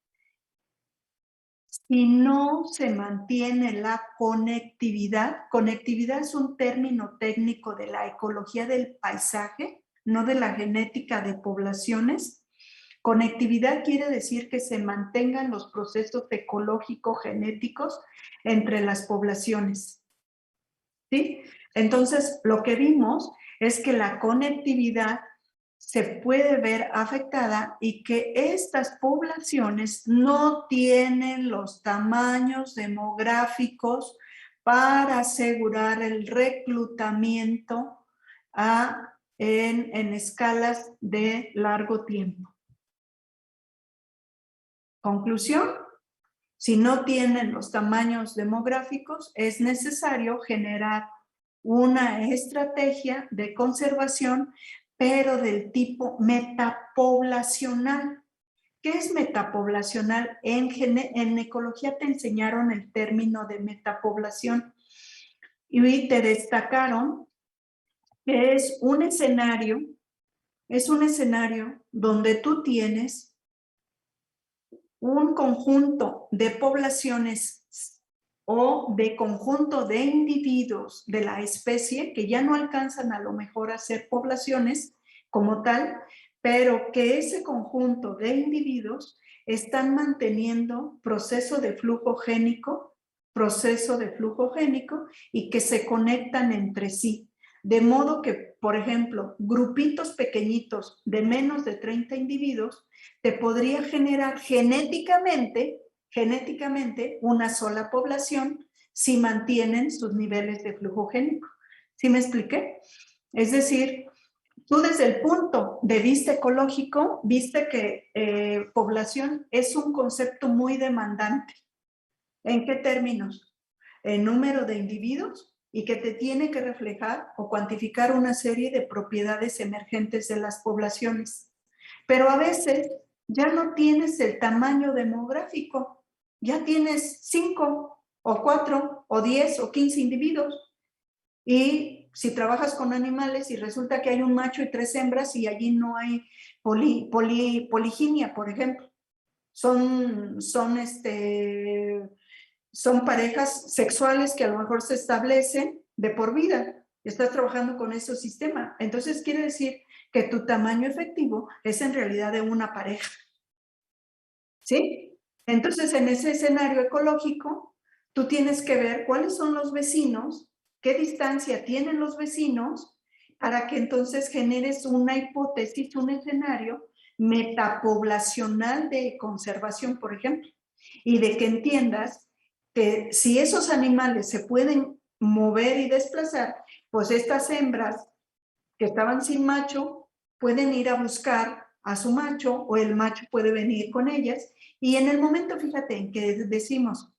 si no se mantiene la conectividad. Conectividad es un término técnico de la ecología del paisaje, no de la genética de poblaciones. Conectividad quiere decir que se mantengan los procesos ecológico-genéticos entre las poblaciones, ¿sí? Entonces, lo que vimos es que la conectividad se puede ver afectada y que estas poblaciones no tienen los tamaños demográficos para asegurar el reclutamiento en escalas de largo tiempo. Conclusión, si no tienen los tamaños demográficos, es necesario generar una estrategia de conservación, pero del tipo metapoblacional. ¿Qué es metapoblacional? En ecología te enseñaron el término de metapoblación y te destacaron que es un escenario donde tú tienes un conjunto de poblaciones o de conjunto de individuos de la especie que ya no alcanzan a lo mejor a ser poblaciones como tal, pero que ese conjunto de individuos están manteniendo proceso de flujo génico y que se conectan entre sí. De modo que, por ejemplo, grupitos pequeñitos de menos de 30 individuos te podría generar genéticamente una sola población si mantienen sus niveles de flujo génico. ¿Sí me expliqué? Es decir, tú desde el punto de vista ecológico viste que población es un concepto muy demandante. ¿En qué términos? En número de individuos, y que te tiene que reflejar o cuantificar una serie de propiedades emergentes de las poblaciones. Pero a veces ya no tienes el tamaño demográfico, ya tienes 5 o 4 o 10 o 15 individuos. Y si trabajas con animales y resulta que hay un macho y 3 hembras y allí no hay poliginia, por ejemplo. Son parejas sexuales que a lo mejor se establecen de por vida. Estás trabajando con ese sistema. Entonces quiere decir que tu tamaño efectivo es en realidad de una pareja. ¿Sí? Entonces, en ese escenario ecológico, tú tienes que ver cuáles son los vecinos, qué distancia tienen los vecinos, para que entonces generes una hipótesis, un escenario metapoblacional de conservación, por ejemplo, y de que entiendas que si esos animales se pueden mover y desplazar, pues estas hembras que estaban sin macho pueden ir a buscar a su macho o el macho puede venir con ellas. Y en el momento, fíjate, en que decimos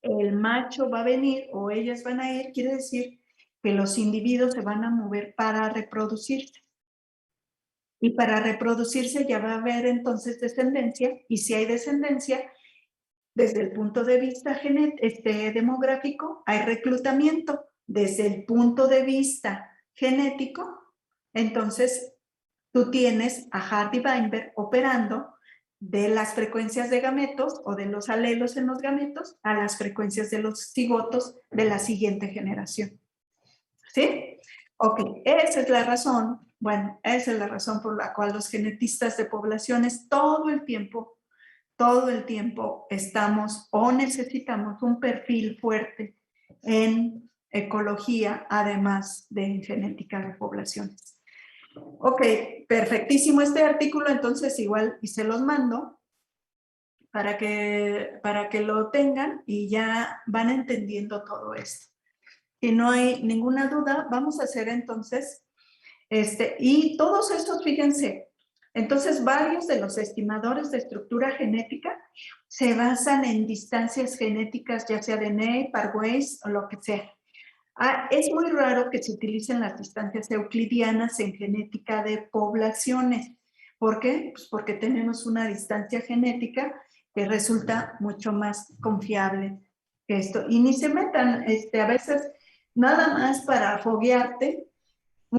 el macho va a venir o ellas van a ir, quiere decir que los individuos se van a mover para reproducirse. Y para reproducirse ya va a haber entonces descendencia, y si hay descendencia, desde el punto de vista demográfico, hay reclutamiento. Desde el punto de vista genético, entonces tú tienes a Hardy-Weinberg operando de las frecuencias de gametos o de los alelos en los gametos a las frecuencias de los cigotos de la siguiente generación. ¿Sí? Ok, esa es la razón, bueno, esa es la razón por la cual los genetistas de poblaciones todo el tiempo estamos o necesitamos un perfil fuerte en ecología, además de en genética de poblaciones. Ok, perfectísimo este artículo, entonces igual y se los mando para que lo tengan y ya van entendiendo todo esto. Si no hay ninguna duda, vamos a hacer entonces, y todos estos, fíjense, entonces varios de los estimadores de estructura genética se basan en distancias genéticas, ya sea de Ney, Parway o lo que sea. Es muy raro que se utilicen las distancias euclidianas en genética de poblaciones. ¿Por qué? Pues porque tenemos una distancia genética que resulta mucho más confiable que esto. Y ni se metan, a veces, nada más para foguearte,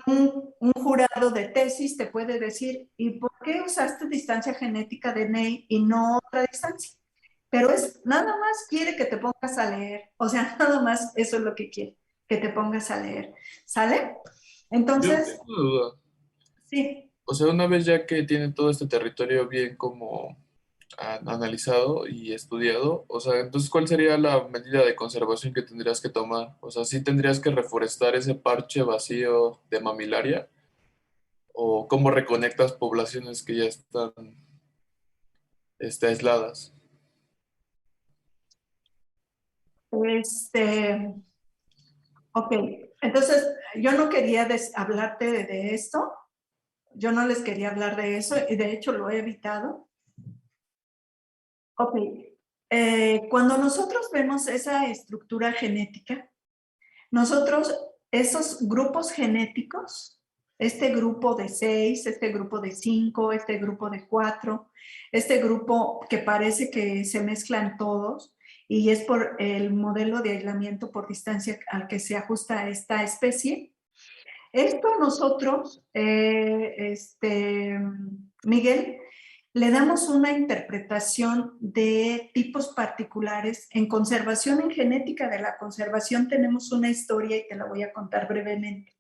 un jurado de tesis te puede decir, ¿y por qué usaste distancia genética de Ney y no otra distancia? Pero es nada más quiere que te pongas a leer, o sea, nada más eso es lo que quiere, que te pongas a leer, ¿sale? Yo Entonces, tengo una duda. sí, O sea, una vez ya que tienen todo este territorio bien como analizado y estudiado, o sea, entonces, ¿cuál sería la medida de conservación que tendrías que tomar? O sea, ¿sí tendrías que reforestar ese parche vacío de mamilaria? ¿O cómo reconectas poblaciones que ya están aisladas? este, ok, entonces yo no quería hablarte de esto, yo no les quería hablar de eso y de hecho lo he evitado. Ok, cuando nosotros vemos esa estructura genética, nosotros, esos grupos genéticos, este grupo de 6, este grupo de 5, este grupo de 4, este grupo que parece que se mezclan todos y es por el modelo de aislamiento por distancia al que se ajusta esta especie. Esto nosotros, Miguel, le damos una interpretación de tipos particulares. En conservación, en genética de la conservación, tenemos una historia y te la voy a contar brevemente.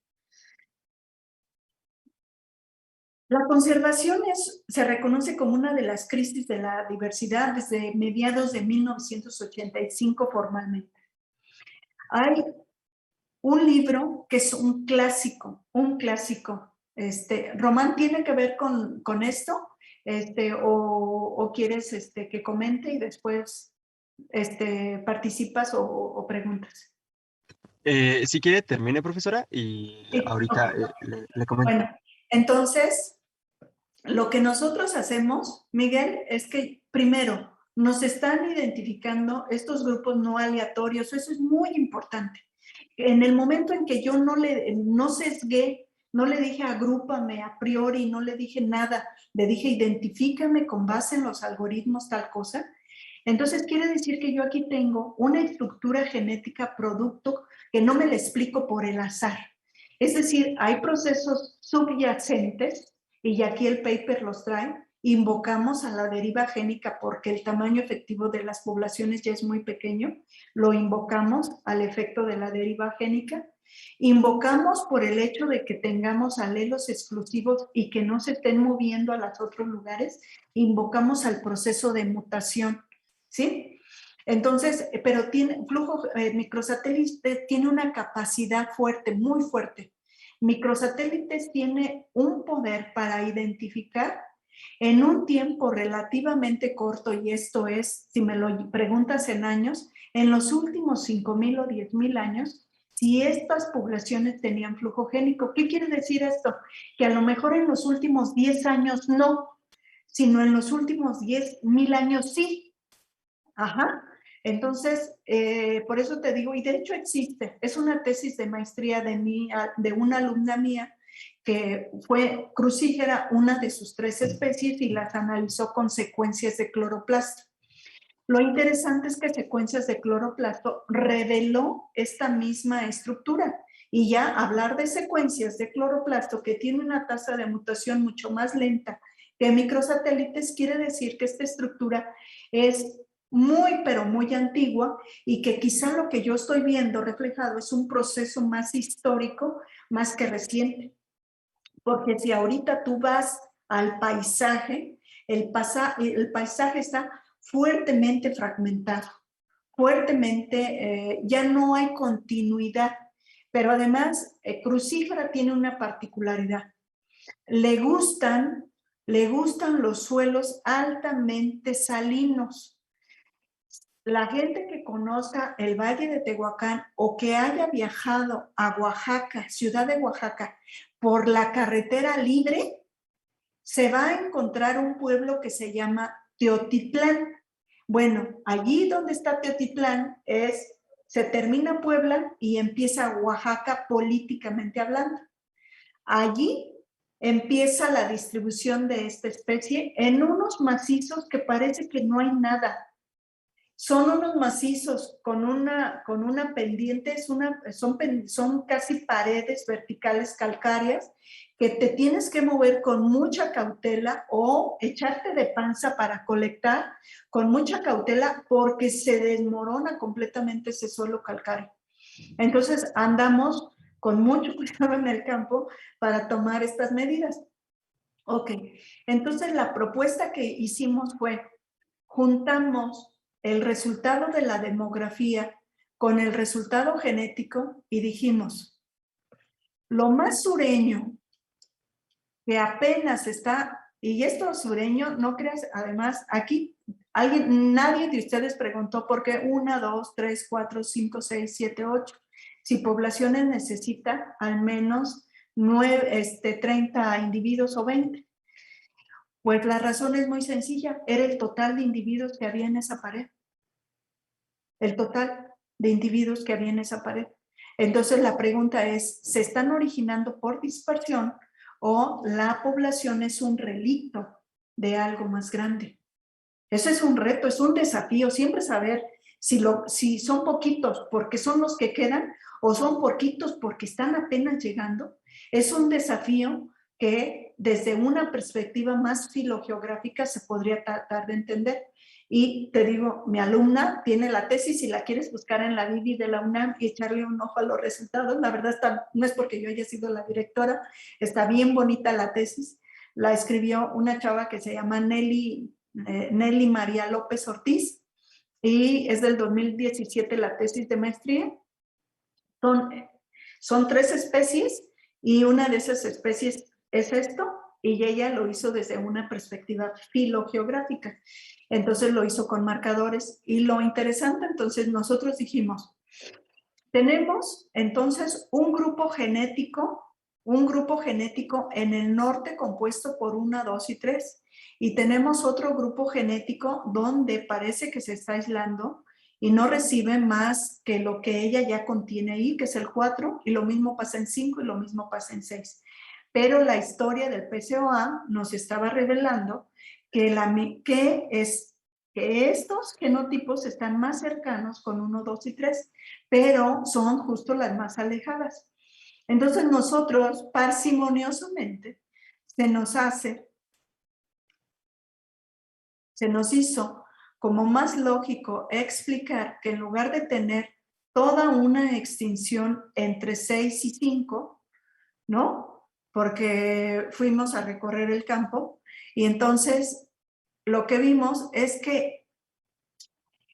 La conservación se reconoce como una de las crisis de la diversidad desde mediados de 1985 formalmente. Hay un libro que es un clásico, un clásico. Román, ¿tiene que ver con esto? O quieres que comente y después participas o preguntas. Si quiere, termine, profesora, y Sí, ahorita ok. le comento. Bueno, entonces, lo que nosotros hacemos, Miguel, es que primero nos están identificando estos grupos no aleatorios, eso es muy importante. En el momento en que yo no sesgué, no le dije agrúpame a priori, no le dije nada, le dije identifícame con base en los algoritmos tal cosa, entonces quiere decir que yo aquí tengo una estructura genética producto que no me la explico por el azar. Es decir, hay procesos subyacentes, y aquí el paper los trae, invocamos a la deriva génica porque el tamaño efectivo de las poblaciones ya es muy pequeño, lo invocamos al efecto de la deriva génica, invocamos por el hecho de que tengamos alelos exclusivos y que no se estén moviendo a los otros lugares, invocamos al proceso de mutación, ¿sí? Entonces, pero flujo microsatélite tiene una capacidad fuerte, muy fuerte. Microsatélites tiene un poder para identificar en un tiempo relativamente corto, y esto es, si me lo preguntas en años, en los últimos 5,000 o 10,000 años, si estas poblaciones tenían flujo génico. ¿Qué quiere decir esto? Que a lo mejor en los últimos 10 años no, sino en los últimos 10,000 años sí. Ajá. Entonces, por eso te digo, y de hecho existe, es una tesis de maestría de una alumna mía que fue crucífera, una de sus 3 especies, y las analizó con secuencias de cloroplasto. Lo interesante es que secuencias de cloroplasto reveló esta misma estructura. Y ya hablar de secuencias de cloroplasto que tiene una tasa de mutación mucho más lenta que microsatélites quiere decir que esta estructura es muy, pero muy antigua y que quizá lo que yo estoy viendo reflejado es un proceso más histórico, más que reciente. Porque si ahorita tú vas al paisaje, el paisaje está fuertemente fragmentado, fuertemente, ya no hay continuidad. Pero además, crucífera tiene una particularidad. Le gustan los suelos altamente salinos. La gente que conozca el Valle de Tehuacán o que haya viajado a Oaxaca, ciudad de Oaxaca, por la carretera libre, se va a encontrar un pueblo que se llama Teotitlán. Bueno, allí donde está Teotitlán se termina Puebla y empieza Oaxaca políticamente hablando. Allí empieza la distribución de esta especie en unos macizos que parece que no hay nada. Son unos macizos con una pendiente, son casi paredes verticales calcáreas que te tienes que mover con mucha cautela o echarte de panza para colectar con mucha cautela porque se desmorona completamente ese suelo calcáreo. Entonces andamos con mucho cuidado en el campo para tomar estas medidas. Ok, entonces la propuesta que hicimos fue, juntamos el resultado de la demografía con el resultado genético y dijimos, lo más sureño que apenas está, y esto sureño, no creas, además aquí nadie de ustedes preguntó por qué 1, 2, 3, 4, 5, 6, 7, 8. Si poblaciones necesita al menos 30 individuos o 20. Pues la razón es muy sencilla, era el total de individuos que había en esa pared. El total de individuos que había en esa pared. Entonces la pregunta es, ¿se están originando por dispersión o la población es un relicto de algo más grande? Ese es un reto, es un desafío, siempre saber si son poquitos porque son los que quedan o son poquitos porque están apenas llegando. Es un desafío que desde una perspectiva más filogeográfica se podría tratar de entender. Y te digo, mi alumna tiene la tesis, si la quieres buscar en la Bibi de la UNAM y echarle un ojo a los resultados, la verdad no es porque yo haya sido la directora, está bien bonita la tesis, la escribió una chava que se llama Nelly María López Ortiz y es del 2017 la tesis de maestría. Son 3 especies y una de esas especies es esto, y ella lo hizo desde una perspectiva filogeográfica. Entonces lo hizo con marcadores. Y lo interesante, entonces nosotros dijimos, tenemos entonces un grupo genético en el norte compuesto por 1, 2 y 3. Y tenemos otro grupo genético donde parece que se está aislando y no recibe más que lo que ella ya contiene ahí, que es el 4, y lo mismo pasa en 5 y lo mismo pasa en 6. Pero la historia del PCOA nos estaba revelando que estos genotipos están más cercanos con 1, 2 y 3, pero son justo las más alejadas. Entonces nosotros, parsimoniosamente, se nos hizo como más lógico explicar que en lugar de tener toda una extinción entre 6 y 5, ¿no? Porque fuimos a recorrer el campo y entonces lo que vimos es que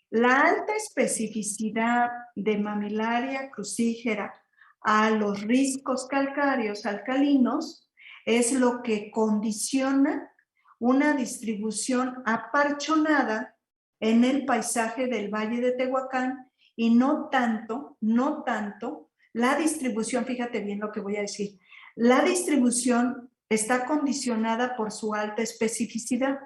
la alta especificidad de Mammillaria crucígera a los riscos calcáreos alcalinos es lo que condiciona una distribución aparchonada en el paisaje del Valle de Tehuacán y no tanto la distribución, fíjate bien lo que voy a decir, la distribución está condicionada por su alta especificidad.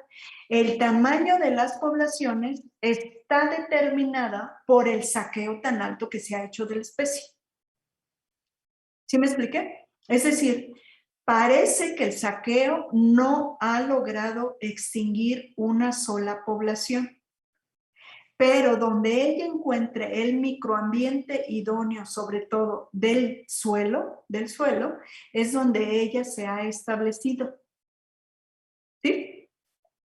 El tamaño de las poblaciones está determinada por el saqueo tan alto que se ha hecho de la especie. ¿Sí me expliqué? Es decir, Parece que el saqueo no ha logrado extinguir una sola población, pero donde ella encuentre el microambiente idóneo, sobre todo del suelo, es donde ella se ha establecido. ¿Sí?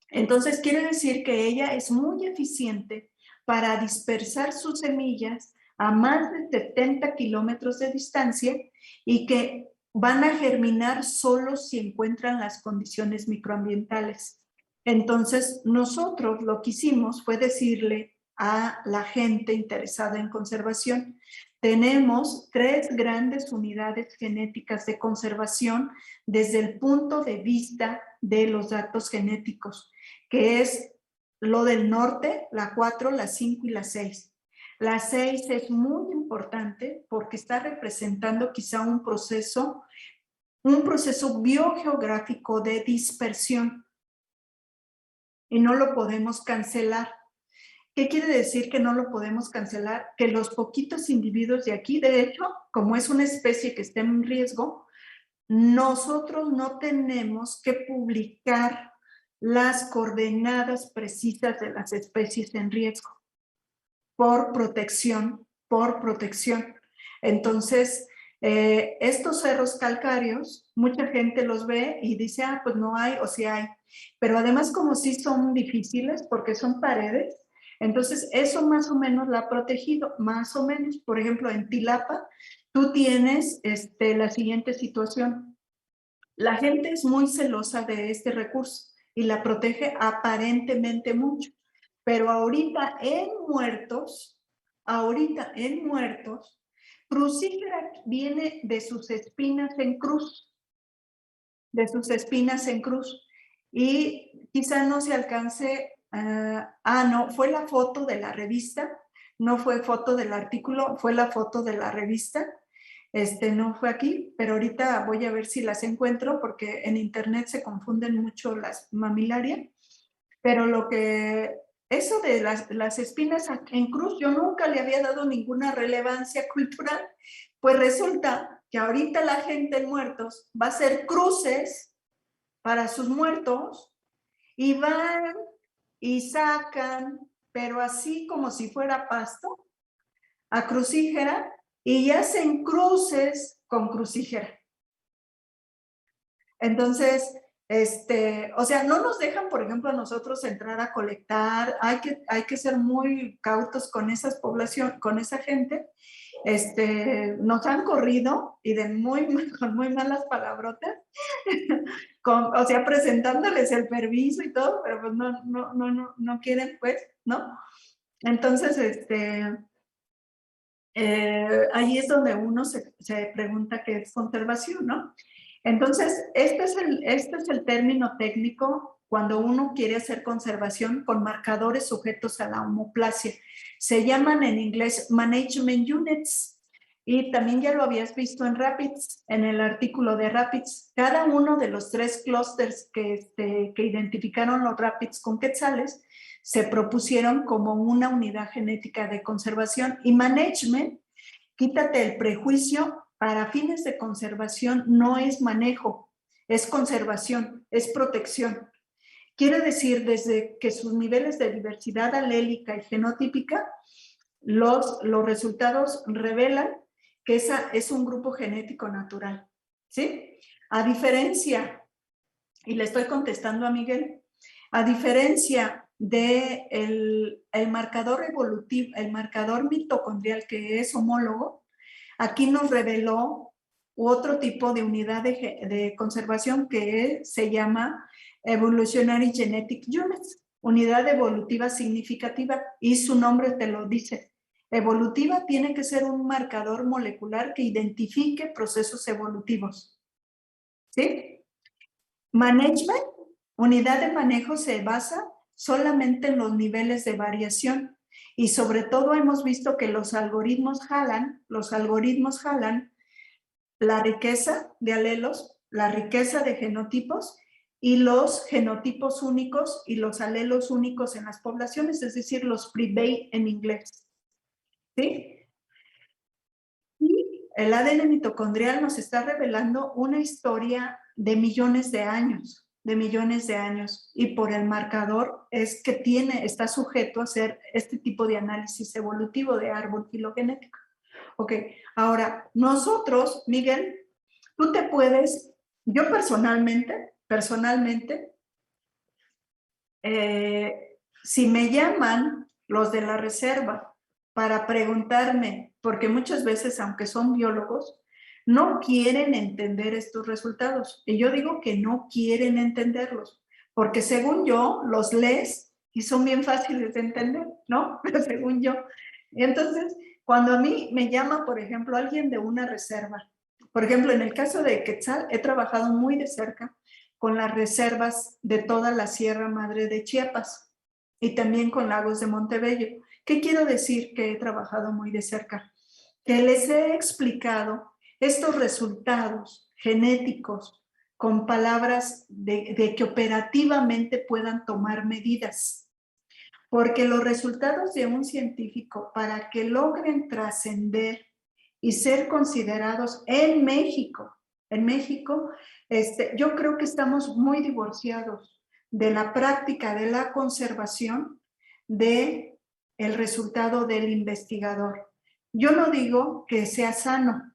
Entonces quiere decir que ella es muy eficiente para dispersar sus semillas a más de 70 kilómetros de distancia y que van a germinar solo si encuentran las condiciones microambientales. Entonces, nosotros lo que hicimos fue decirle a la gente interesada en conservación, tenemos 3 grandes unidades genéticas de conservación desde el punto de vista de los datos genéticos, que es lo del norte, la 4, la 5 y la 6. La 6 es muy importante porque está representando quizá un proceso biogeográfico de dispersión y no lo podemos cancelar. ¿Qué quiere decir que no lo podemos cancelar? Que los poquitos individuos de aquí, de hecho, como es una especie que está en riesgo, nosotros no tenemos que publicar las coordenadas precisas de las especies en riesgo por protección. Entonces, estos cerros calcáreos, mucha gente los ve y dice, ah, pues no hay o sí hay. Pero además como sí son difíciles porque son paredes, entonces eso más o menos la ha protegido, más o menos. Por ejemplo, en Tilapa, tú tienes la siguiente situación. La gente es muy celosa de este recurso y la protege aparentemente mucho. Pero ahorita en muertos, crucífera viene de sus espinas en cruz, y quizá no se alcance, no, fue la foto de la revista, no fue foto del artículo, fue la foto de la revista, no fue aquí, pero ahorita voy a ver si las encuentro porque en internet se confunden mucho las mamilarias, pero eso de las espinas en cruz, yo nunca le había dado ninguna relevancia cultural, pues resulta que ahorita la gente en muertos va a hacer cruces para sus muertos y van y sacan, pero así como si fuera pasto, a crucífera y hacen cruces con crucífera. Entonces, o sea, no nos dejan, por ejemplo, a nosotros entrar a colectar, hay que ser muy cautos con esas poblaciones, con esa gente. Nos han corrido y con muy malas palabrotas, o sea, presentándoles el permiso y todo, pero pues no quieren, pues, ¿no? Entonces, ahí es donde uno se pregunta qué es conservación, ¿no? Entonces, este es el término técnico cuando uno quiere hacer conservación con marcadores sujetos a la homoplasia. Se llaman en inglés management units y también ya lo habías visto en RAPIDS, en el artículo de RAPIDS. Cada uno de los 3 clústeres que identificaron los RAPIDS con quetzales se propusieron como una unidad genética de conservación y management, quítate el prejuicio, para fines de conservación no es manejo, es conservación, es protección. Quiere decir desde que sus niveles de diversidad alélica y genotípica, los resultados revelan que esa es un grupo genético natural, ¿sí? A diferencia, y le estoy contestando a Miguel, a diferencia de el marcador evolutivo, el marcador mitocondrial que es homólogo, aquí nos reveló otro tipo de unidad de conservación que se llama Evolutionary Genetic Units, unidad evolutiva significativa, y su nombre te lo dice. Evolutiva tiene que ser un marcador molecular que identifique procesos evolutivos. ¿Sí? Management, unidad de manejo, se basa solamente en los niveles de variación y sobre todo hemos visto que los algoritmos jalan la riqueza de alelos, la riqueza de genotipos y los genotipos únicos y los alelos únicos en las poblaciones, es decir, los pre-base en inglés. ¿Sí? Y el ADN mitocondrial nos está revelando una historia de millones de años, y por el marcador es que está sujeto a hacer este tipo de análisis evolutivo de árbol filogenético. Ok, ahora, nosotros, Miguel, tú te puedes, yo personalmente, si me llaman los de la reserva para preguntarme, porque muchas veces, aunque son biólogos, no quieren entender estos resultados. Y yo digo que no quieren entenderlos, porque según yo, los lees y son bien fáciles de entender, ¿no? Pero según yo. Y entonces, cuando a mí me llama, por ejemplo, alguien de una reserva, por ejemplo, en el caso de Quetzal, he trabajado muy de cerca con las reservas de toda la Sierra Madre de Chiapas y también con Lagos de Montebello. ¿Qué quiero decir que he trabajado muy de cerca? Que les he explicado estos resultados genéticos con palabras de que operativamente puedan tomar medidas. Porque los resultados de un científico, para que logren trascender y ser considerados en México, yo creo que estamos muy divorciados de la práctica de la conservación de el resultado del investigador. Yo no digo que sea sano,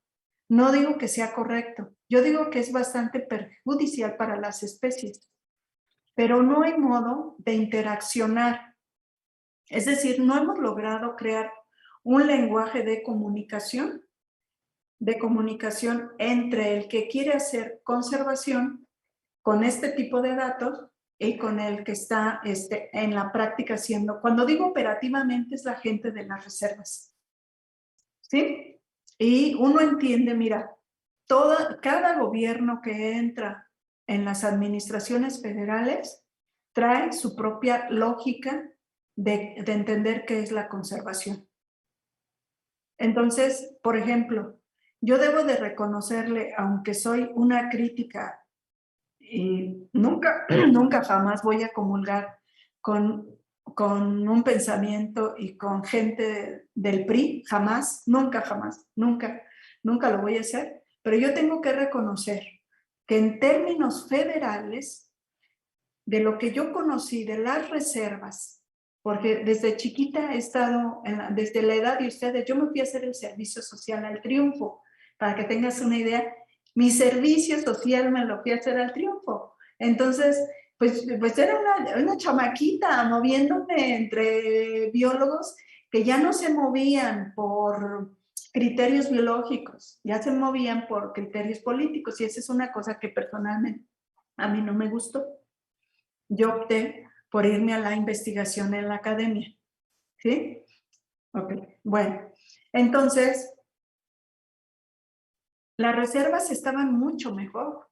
no digo que sea correcto, yo digo que es bastante perjudicial para las especies, pero no hay modo de interaccionar. Es decir, no hemos logrado crear un lenguaje de comunicación entre el que quiere hacer conservación con este tipo de datos y con el que está en la práctica haciendo. Cuando digo operativamente es la gente de las reservas, ¿sí? Y uno entiende, mira, cada gobierno que entra en las administraciones federales trae su propia lógica de entender qué es la conservación. Entonces, por ejemplo, yo debo de reconocerle, aunque soy una crítica y nunca jamás voy a comulgar con un pensamiento y con gente del PRI, jamás, nunca lo voy a hacer, pero yo tengo que reconocer que en términos federales, de lo que yo conocí de las reservas, porque desde chiquita he estado, desde la edad de ustedes, yo me fui a hacer el servicio social al Triunfo, para que tengas una idea, mi servicio social me lo fui a hacer al Triunfo. Entonces, pues era una chamaquita moviéndome entre biólogos que ya no se movían por criterios biológicos, ya se movían por criterios políticos, y esa es una cosa que personalmente a mí no me gustó. Yo opté por irme a la investigación en la academia, ¿sí? Ok, bueno, entonces, las reservas estaban mucho mejor.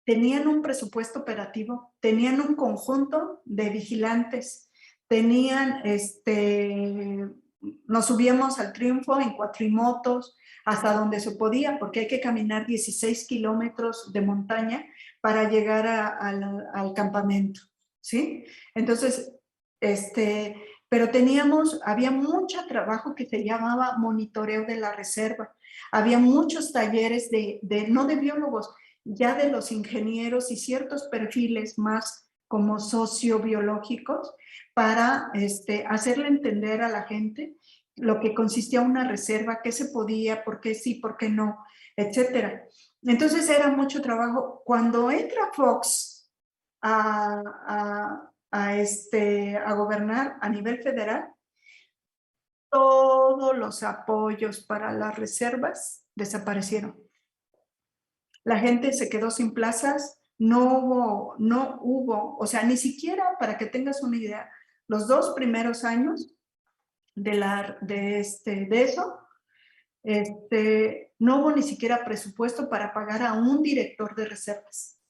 Tenían un presupuesto operativo, tenían un conjunto de vigilantes, tenían, nos subíamos al Triunfo en cuatrimotos, hasta donde se podía, porque hay que caminar 16 kilómetros de montaña para llegar al campamento, ¿sí? Entonces, pero había mucho trabajo que se llamaba monitoreo de la reserva, había muchos talleres no de biólogos, ya de los ingenieros y ciertos perfiles más como sociobiológicos para hacerle entender a la gente lo que consistía una reserva, qué se podía, por qué sí, por qué no, etcétera. Entonces era mucho trabajo. Cuando entra Fox a gobernar a nivel federal, todos los apoyos para las reservas desaparecieron. La gente se quedó sin plazas, no hubo, o sea, ni siquiera, para que tengas una idea, los 2 primeros años de eso, no hubo ni siquiera presupuesto para pagar a un director de reservas.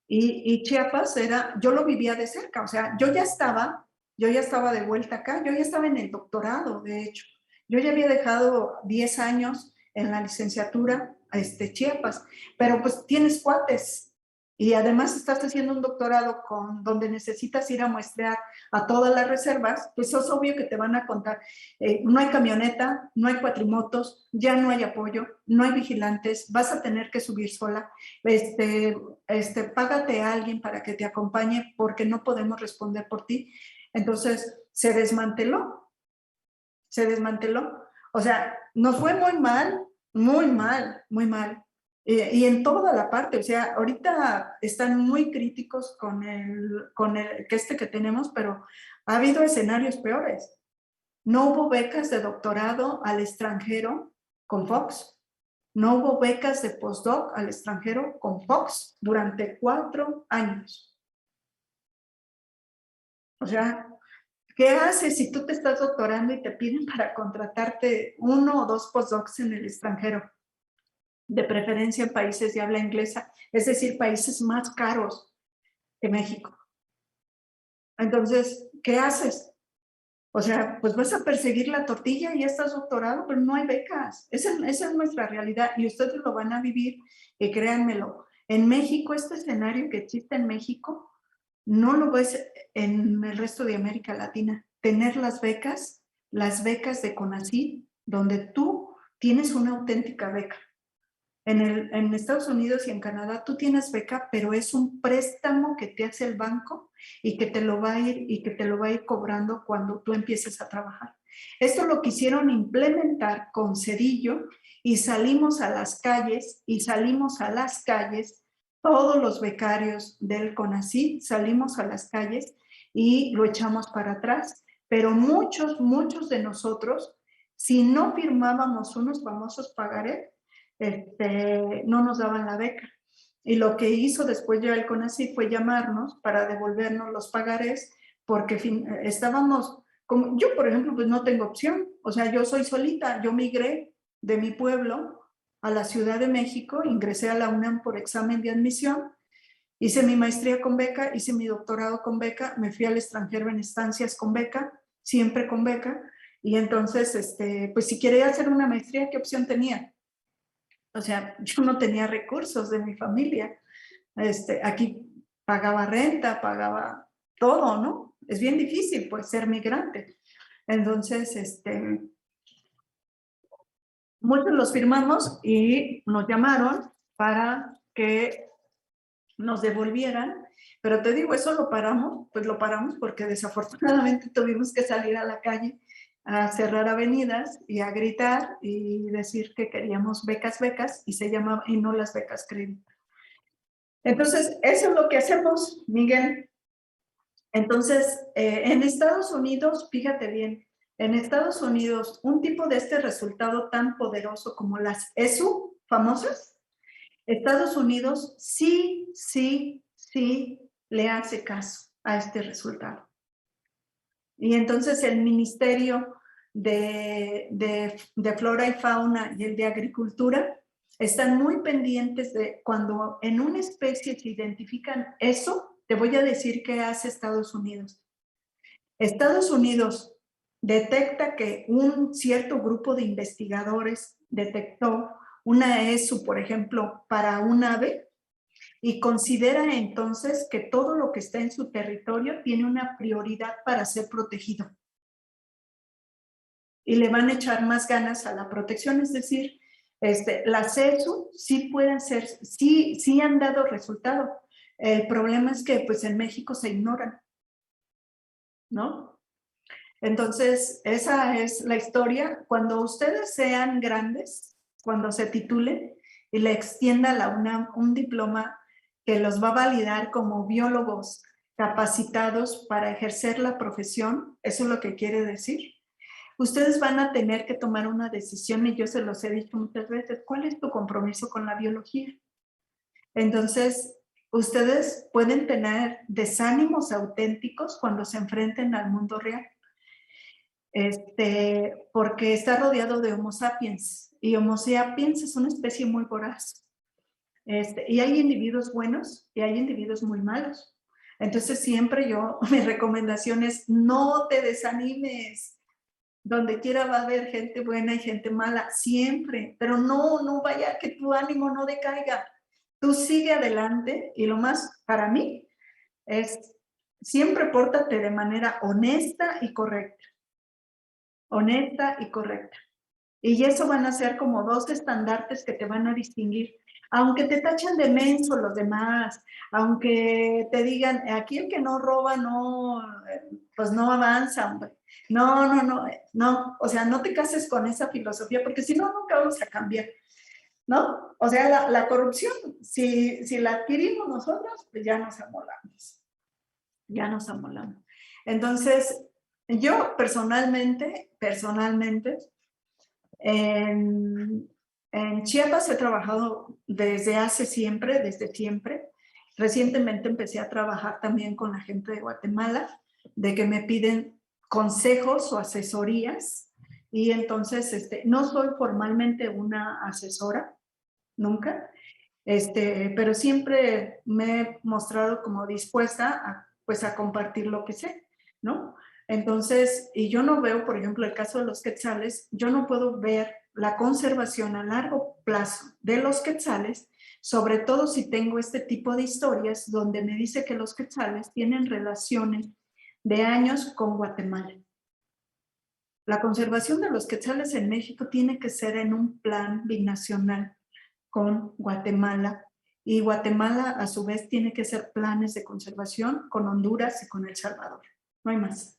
Y Chiapas yo lo vivía de cerca, o sea, yo ya estaba de vuelta acá, yo ya estaba en el doctorado, de hecho. Yo ya había dejado 10 años en la licenciatura Chiapas, pero pues tienes cuates, y además estás haciendo un doctorado donde necesitas ir a muestrear a todas las reservas, pues es obvio que te van a contar, no hay camioneta, no hay cuatrimotos, ya no hay apoyo, no hay vigilantes, vas a tener que subir sola, págate a alguien para que te acompañe porque no podemos responder por ti. Entonces, se desmanteló. O sea, nos fue muy mal, muy mal, muy mal. Y en toda la parte, o sea, ahorita están muy críticos con el que tenemos, pero ha habido escenarios peores. No hubo becas de doctorado al extranjero con Fox. No hubo becas de postdoc al extranjero con Fox durante 4 años. O sea, ¿qué haces si tú te estás doctorando y te piden para contratarte 1 o 2 postdocs en el extranjero? De preferencia en países de habla inglesa, es decir, países más caros que México. Entonces, ¿qué haces? O sea, pues vas a perseguir la tortilla y ya estás doctorado, pero no hay becas. Esa es nuestra realidad y ustedes lo van a vivir y créanmelo. En México, este escenario que existe en México, no lo ves en el resto de América Latina. Tener las becas de CONACYT, donde tú tienes una auténtica beca. En Estados Unidos y en Canadá tú tienes beca, pero es un préstamo que te hace el banco y que te lo va a ir cobrando cuando tú empieces a trabajar. Esto lo quisieron implementar con Cedillo y salimos a las calles todos los becarios del CONACYT salimos a las calles y lo echamos para atrás, pero muchos de nosotros, si no firmábamos unos famosos pagarés, no nos daban la beca. Y lo que hizo después ya el CONACYT fue llamarnos para devolvernos los pagarés porque estábamos, como yo por ejemplo, pues no tengo opción, o sea, yo soy solita, yo migré de mi pueblo a la Ciudad de México, ingresé a la UNAM por examen de admisión, hice mi maestría con beca, hice mi doctorado con beca, me fui al extranjero en estancias con beca, siempre con beca, y entonces, pues si quería hacer una maestría, ¿qué opción tenía? O sea, yo no tenía recursos de mi familia. Aquí pagaba renta, pagaba todo, ¿no? Es bien difícil, pues, ser migrante. Entonces, muchos los firmamos y nos llamaron para que nos devolvieran, pero te digo, eso lo paramos porque desafortunadamente tuvimos que salir a la calle a cerrar avenidas y a gritar y decir que queríamos becas y no las becas crédito. Entonces, eso es lo que hacemos, Miguel. Entonces, en Estados Unidos, fíjate bien, en Estados Unidos, un tipo de este resultado tan poderoso como las ESU famosas, Estados Unidos sí le hace caso a este resultado. Y entonces el Ministerio de Flora y Fauna y el de Agricultura están muy pendientes de cuando en una especie se identifican eso, te voy a decir qué hace Estados Unidos. Estados Unidos detecta que un cierto grupo de investigadores detectó una ESU, por ejemplo, para un ave, y considera entonces que todo lo que está en su territorio tiene una prioridad para ser protegido. Y le van a echar más ganas a la protección, es decir, las ESU sí pueden ser, sí han dado resultado. El problema es que pues en México se ignoran, ¿no? Entonces, esa es la historia. Cuando ustedes sean grandes, cuando se titulen y le extienda a la UNAM un diploma que los va a validar como biólogos capacitados para ejercer la profesión, eso es lo que quiere decir. Ustedes van a tener que tomar una decisión y yo se los he dicho muchas veces, ¿cuál es tu compromiso con la biología? Entonces, ustedes pueden tener desánimos auténticos cuando se enfrenten al mundo real. Porque está rodeado de Homo sapiens y Homo sapiens es una especie muy voraz. Y hay individuos buenos y hay individuos muy malos. Entonces siempre mi recomendación es no te desanimes. Donde quiera va a haber gente buena y gente mala, siempre, pero no vaya que tu ánimo no decaiga. tú sigue adelante y lo más para mí es siempre pórtate de manera honesta y correcta. Honesta y correcta. Y eso van a ser como dos estandartes que te van a distinguir. Aunque te tachen de menso los demás, aunque te digan, aquí el que no roba, no, pues no avanza, hombre. No. O sea, no te cases con esa filosofía, porque si no, nunca vamos a cambiar, ¿no? O sea, la corrupción, si la adquirimos nosotros, pues ya nos amolamos. Ya nos amolamos. Entonces, yo personalmente, en Chiapas he trabajado desde siempre. Recientemente empecé a trabajar también con la gente de Guatemala, de que me piden consejos o asesorías. Y entonces, no soy formalmente una asesora, nunca, pero siempre me he mostrado como dispuesta a compartir lo que sé, ¿no? Entonces, y yo no veo, por ejemplo, el caso de los quetzales, yo no puedo ver la conservación a largo plazo de los quetzales, sobre todo si tengo este tipo de historias donde me dice que los quetzales tienen relaciones de años con Guatemala. La conservación de los quetzales en México tiene que ser en un plan binacional con Guatemala, y Guatemala a su vez tiene que hacer planes de conservación con Honduras y con El Salvador. No hay más.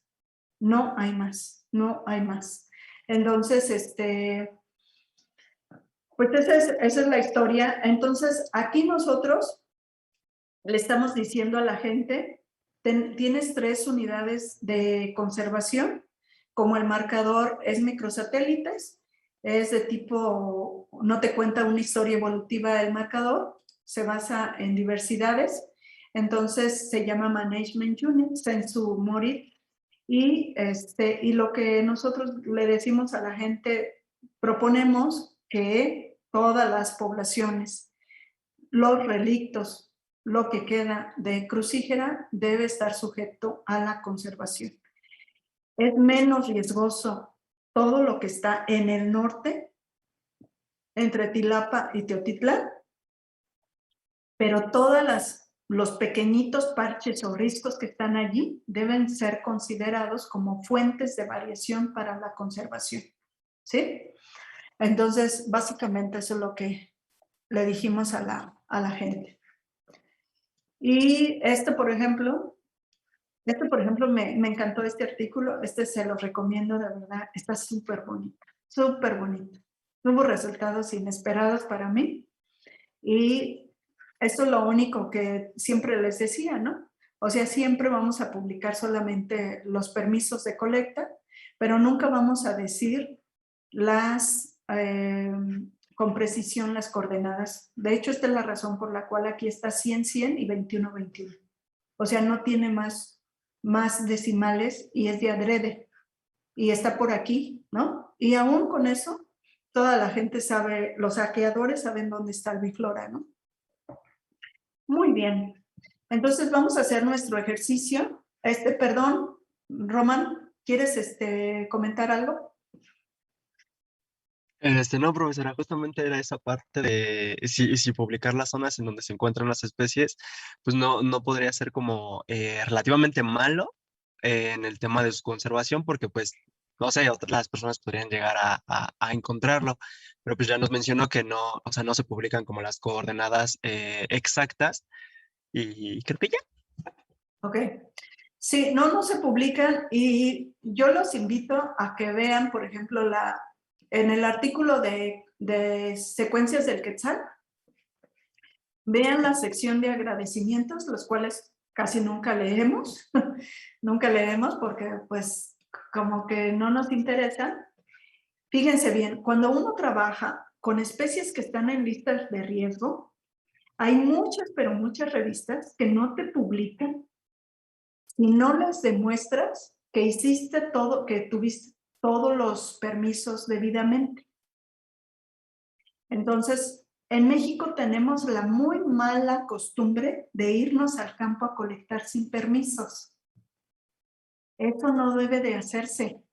No hay más. No hay más. Entonces, pues esa es la historia. Entonces, aquí nosotros le estamos diciendo a la gente, tienes 3 unidades de conservación, como el marcador es microsatélites, es de tipo, no te cuenta una historia evolutiva del marcador, se basa en diversidades, entonces se llama Management Unit, Sensu Morit, y lo que nosotros le decimos a la gente, proponemos que todas las poblaciones, los relictos, lo que queda de crucígera debe estar sujeto a la conservación. Es menos riesgoso todo lo que está en el norte, entre Tilapa y Teotitlán, pero los pequeñitos parches o riscos que están allí deben ser considerados como fuentes de variación para la conservación, ¿sí? Entonces, básicamente eso es lo que le dijimos a la gente. Y por ejemplo, me encantó este artículo, se lo recomiendo de verdad, está súper bonito, súper bonito. Hubo resultados inesperados para mí y esto es lo único que siempre les decía, ¿no? O sea, siempre vamos a publicar solamente los permisos de colecta, pero nunca vamos a decir con precisión las coordenadas. De hecho, esta es la razón por la cual aquí está 100-100 y 21-21. O sea, no tiene más decimales y es de adrede. Y está por aquí, ¿no? Y aún con eso, toda la gente sabe, los saqueadores saben dónde está el biflora, ¿no? Muy bien. Entonces vamos a hacer nuestro ejercicio. Perdón, Román, ¿quieres comentar algo? No, profesora, justamente era esa parte de si publicar las zonas en donde se encuentran las especies, pues no podría ser como relativamente malo en el tema de su conservación, porque pues, no sé, las personas podrían llegar a encontrarlo, pero pues ya nos mencionó que no, o sea, no se publican como las coordenadas exactas, y creo que ya. Ok. Sí, no se publican y yo los invito a que vean, por ejemplo, en el artículo de secuencias del Quetzal, vean la sección de agradecimientos, los cuales casi nunca leemos, nunca leemos porque pues como que no nos interesan. Fíjense bien, cuando uno trabaja con especies que están en listas de riesgo, hay muchas, pero muchas revistas que no te publican si no les demuestras que hiciste todo, que tuviste todos los permisos debidamente. Entonces, en México tenemos la muy mala costumbre de irnos al campo a colectar sin permisos. Eso no debe de hacerse.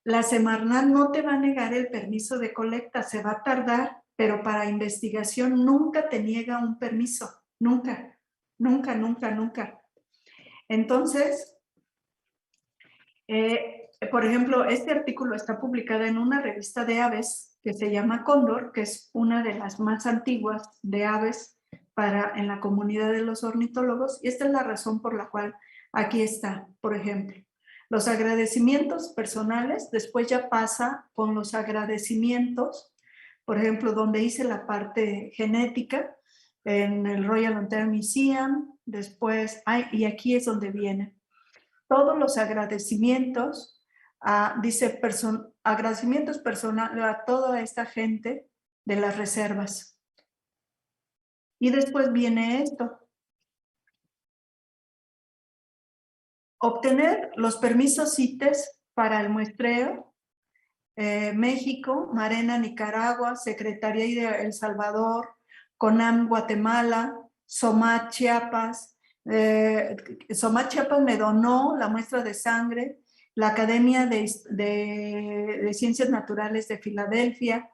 La Semarnat no te va a negar el permiso de colecta, se va a tardar, pero para investigación nunca te niega un permiso, nunca, nunca, nunca, nunca. Entonces, por ejemplo, este artículo está publicado en una revista de aves que se llama Cóndor, que es una de las más antiguas de aves en la comunidad de los ornitólogos, y esta es la razón por la cual aquí está, por ejemplo. Los agradecimientos personales, después ya pasa con los agradecimientos, por ejemplo, donde hice la parte genética, en el Royal Ontario Museum, después, y aquí es donde viene. Todos los agradecimientos, dice agradecimientos personales a toda esta gente de las reservas. Y después viene esto. Obtener los permisos CITES para el muestreo, México, Marena, Nicaragua, Secretaría de El Salvador, CONAM, Guatemala, SOMAT, Chiapas. SOMAT, Chiapas me donó la muestra de sangre, la Academia de Ciencias Naturales de Filadelfia.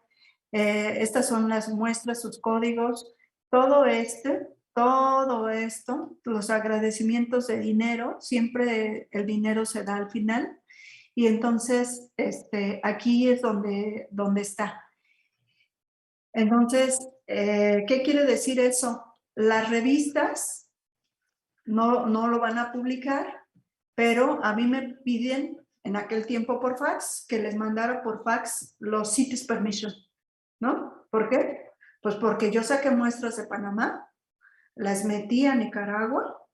Estas son las muestras, sus códigos, todo esto, los agradecimientos de dinero, siempre el dinero se da al final, y entonces aquí es donde está. Entonces, ¿qué quiere decir eso? Las revistas no lo van a publicar, pero a mí me piden en aquel tiempo por fax que les mandara por fax los CITES Permission, ¿no? ¿Por qué? Pues porque yo saqué muestras de Panamá, las metí a Nicaragua,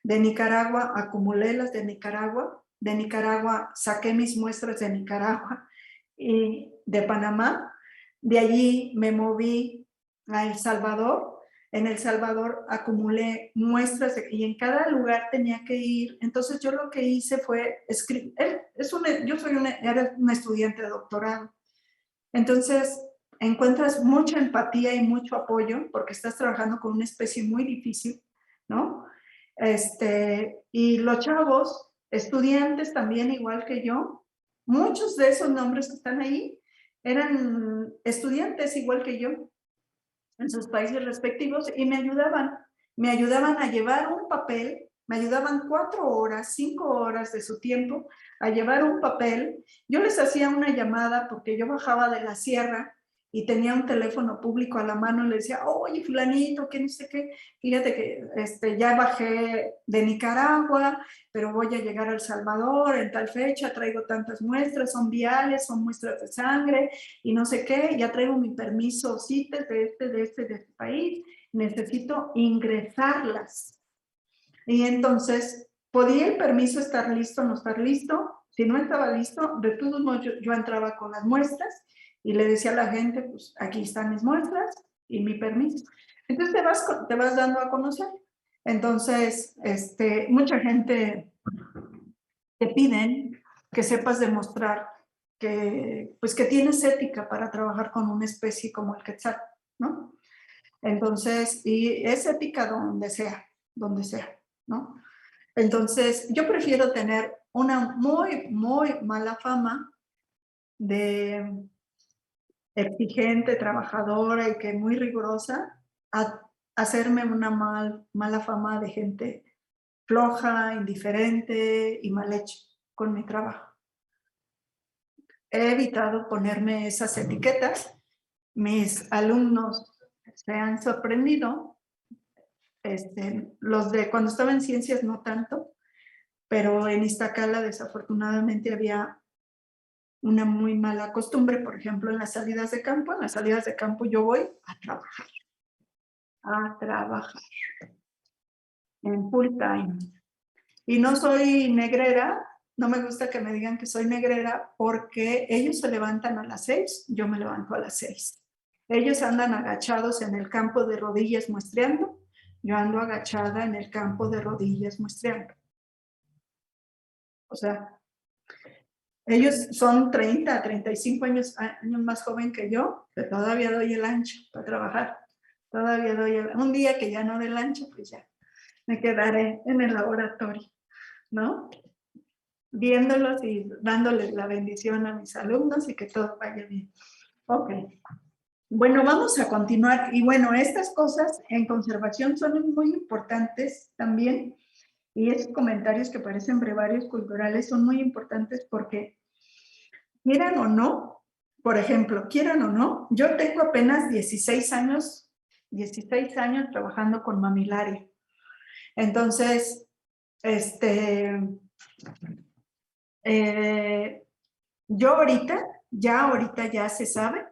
de Nicaragua acumulé las de Nicaragua saqué mis muestras de Nicaragua y de Panamá, de allí me moví a El Salvador, en El Salvador acumulé muestras y en cada lugar tenía que ir, entonces yo lo que hice fue escribir, yo era una estudiante de doctorado, entonces encuentras mucha empatía y mucho apoyo porque estás trabajando con una especie muy difícil, ¿no? Y los chavos, estudiantes también igual que yo, muchos de esos nombres que están ahí eran estudiantes igual que yo en sus países respectivos y me ayudaban a llevar un papel, me ayudaban 4 horas, 5 horas de su tiempo a llevar un papel. Yo les hacía una llamada porque yo bajaba de la sierra y tenía un teléfono público a la mano y le decía, oye, fulanito, que no sé qué, fíjate que ya bajé de Nicaragua, pero voy a llegar a El Salvador en tal fecha, traigo tantas muestras, son viales, son muestras de sangre y no sé qué, ya traigo mi permiso CITES de este país, necesito ingresarlas. Y entonces, ¿podía el permiso estar listo o no estar listo? Si no estaba listo, de todos modos yo entraba con las muestras y le decía a la gente, pues aquí están mis muestras y mi permiso. Entonces te vas dando a conocer. Entonces, mucha gente te piden que sepas demostrar que tienes ética para trabajar con una especie como el quetzal, ¿no? Entonces, y es ética donde sea, ¿no? Entonces, yo prefiero tener una muy, muy mala fama de exigente, trabajadora y que muy rigurosa, a hacerme una mala fama de gente floja, indiferente y mal hecha con mi trabajo. He evitado ponerme esas etiquetas. Mis alumnos se han sorprendido. Los de cuando estaba en ciencias no tanto, pero en Iztacala desafortunadamente había una muy mala costumbre, por ejemplo, en las salidas de campo. En las salidas de campo yo voy a trabajar en full time. Y no soy negrera, no me gusta que me digan que soy negrera porque ellos se levantan a las 6, yo me levanto a las 6. Ellos andan agachados en el campo de rodillas muestreando, yo ando agachada en el campo de rodillas muestreando. O sea, ellos son 30, 35 años más joven que yo, pero todavía doy el ancho para trabajar. Todavía doy un día que ya no doy el ancho, pues ya me quedaré en el laboratorio, ¿no? Viéndolos y dándoles la bendición a mis alumnos y que todo vaya bien. Ok. Bueno, vamos a continuar. Y bueno, estas cosas en conservación son muy importantes también. Y esos comentarios que parecen brevarios culturales son muy importantes porque, quieran o no, por ejemplo, quieran o no, yo tengo apenas 16 años trabajando con mamilaria. Entonces, yo ahorita ya se sabe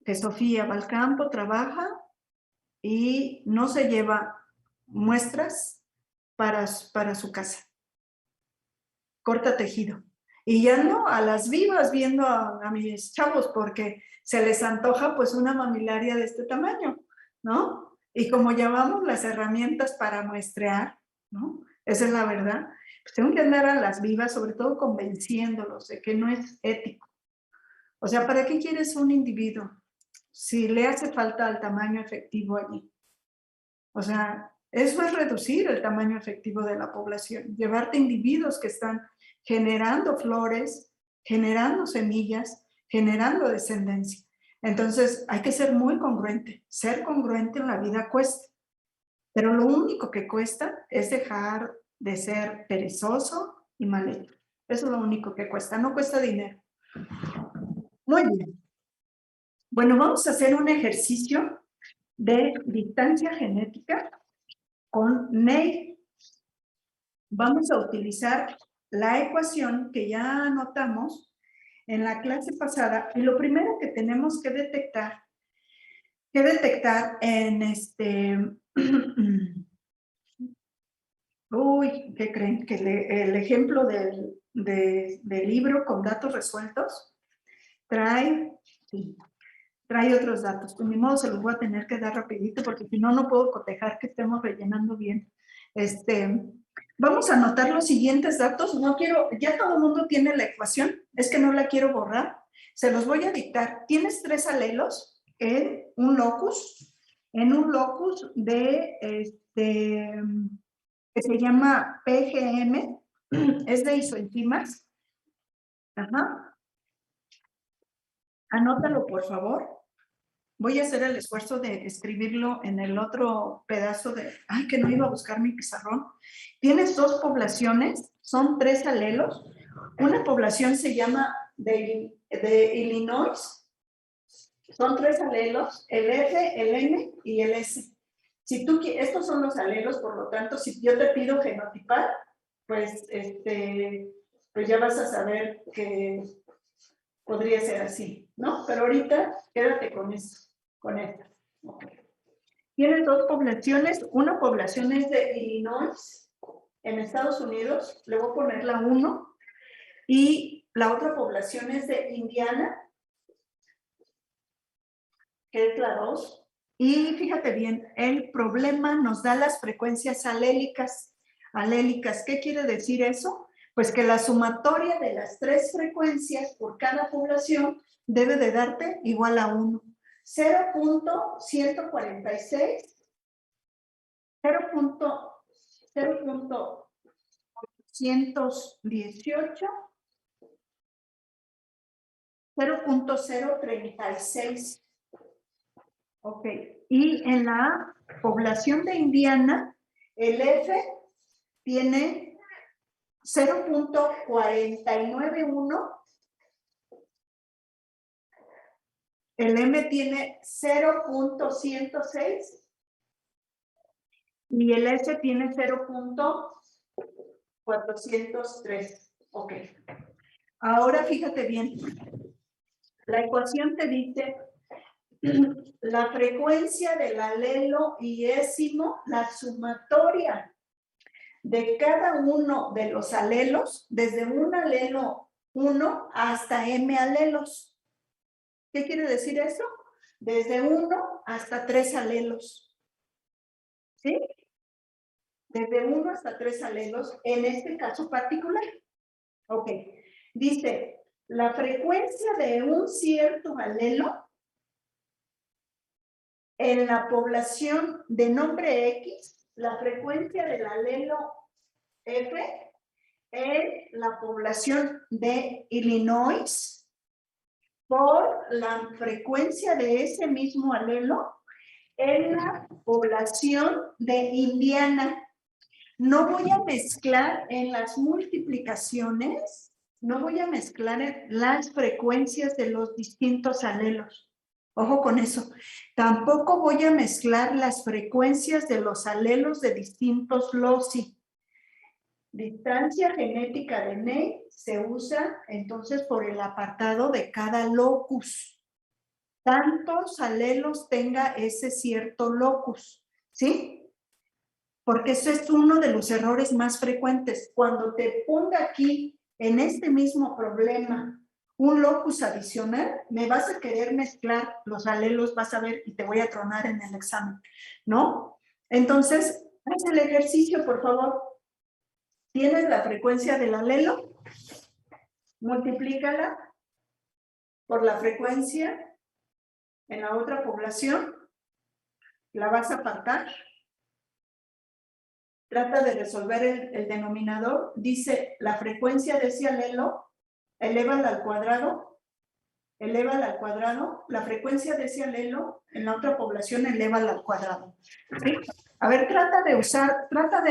que Sofía va al campo, trabaja y no se lleva muestras para su casa. Corta tejido. Y ya no a las vivas viendo a mis chavos porque se les antoja pues una mamilaria de este tamaño, ¿no? Y como llamamos las herramientas para muestrear, ¿no? Esa es la verdad. Pues tengo que andar a las vivas, sobre todo convenciéndolos de que no es ético. O sea, ¿para qué quieres un individuo si le hace falta el tamaño efectivo allí? O sea, eso es reducir el tamaño efectivo de la población, llevarte individuos que están generando flores, generando semillas, generando descendencia. Entonces, hay que ser muy congruente. Ser congruente en la vida cuesta, pero lo único que cuesta es dejar de ser perezoso y mal hecho. Eso es lo único que cuesta, no cuesta dinero. Muy bien. Bueno, vamos a hacer un ejercicio de distancia genética con Ney. Vamos a utilizar la ecuación que ya anotamos en la clase pasada y lo primero que tenemos que detectar en ¿qué creen? Que el ejemplo del libro con datos resueltos trae otros datos. Pues ni modo se los voy a tener que dar rapidito porque si no, no puedo cotejar que estemos rellenando bien. Vamos a anotar los siguientes datos. No quiero, ya todo el mundo tiene la ecuación, es que no la quiero borrar. Se los voy a dictar. Tienes 3 alelos en un locus de que se llama PGM, es de isoenzimas. Ajá. Anótalo, por favor. Voy a hacer el esfuerzo de escribirlo en el otro pedazo de... Ay, que no iba a buscar mi pizarrón. Tienes 2 poblaciones, son 3 alelos. Una población se llama de Illinois. Son 3 alelos, el F, el M y el S. Si tú, estos son los alelos, por lo tanto, si yo te pido genotipar, pues, pues ya vas a saber que podría ser así, ¿no? Pero ahorita quédate con esto, con esta. Okay. Tienes 2 poblaciones. Una población es de Illinois, en Estados Unidos. Le voy a poner la 1. Y la otra población es de Indiana, que es la 2. Y fíjate bien, el problema nos da las frecuencias alélicas. ¿Qué quiere decir eso? Pues que la sumatoria de las 3 frecuencias por cada población debe de darte igual a 1. 0.146, 0.118, 0.036. Ok, y en la población de Indiana, el F tiene 0.491, el M tiene 0.106 y el S tiene 0.403. Ok, ahora fíjate bien, la ecuación te dice la frecuencia del alelo iésimo, la sumatoria de cada uno de los alelos, desde un alelo 1 hasta m alelos. ¿Qué quiere decir eso? Desde 1 hasta 3 alelos. ¿Sí? Desde 1 hasta 3 alelos en este caso particular. Ok. Dice, la frecuencia de un cierto alelo en la población de nombre X, la frecuencia del alelo F en la población de Illinois por la frecuencia de ese mismo alelo en la población de Indiana. No voy a mezclar en las multiplicaciones, no voy a mezclar las frecuencias de los distintos alelos. Ojo con eso. Tampoco voy a mezclar las frecuencias de los alelos de distintos loci. Distancia genética de Ney se usa entonces por el apartado de cada locus. Tantos alelos tenga ese cierto locus, ¿sí? Porque eso es uno de los errores más frecuentes. Cuando te ponga aquí, en este mismo problema, un locus adicional, me vas a querer mezclar los alelos, vas a ver, y te voy a tronar en el examen, ¿no? Entonces, haz el ejercicio, por favor. Tienes la frecuencia del alelo, multiplícala por la frecuencia en la otra población, la vas a apartar. Trata de resolver el denominador. Dice la frecuencia de ese alelo, elévala al cuadrado, la frecuencia de ese alelo en la otra población, elévala al cuadrado. ¿Sí? A ver, trata de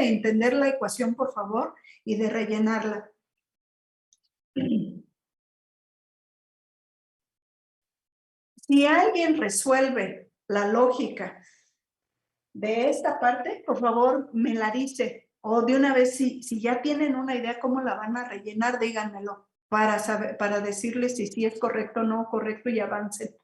entender la ecuación, por favor, y de rellenarla. Si alguien resuelve la lógica de esta parte, por favor, me la dice. O de una vez, si ya tienen una idea cómo la van a rellenar, díganmelo para saber, para decirles si es correcto o no correcto y avancen.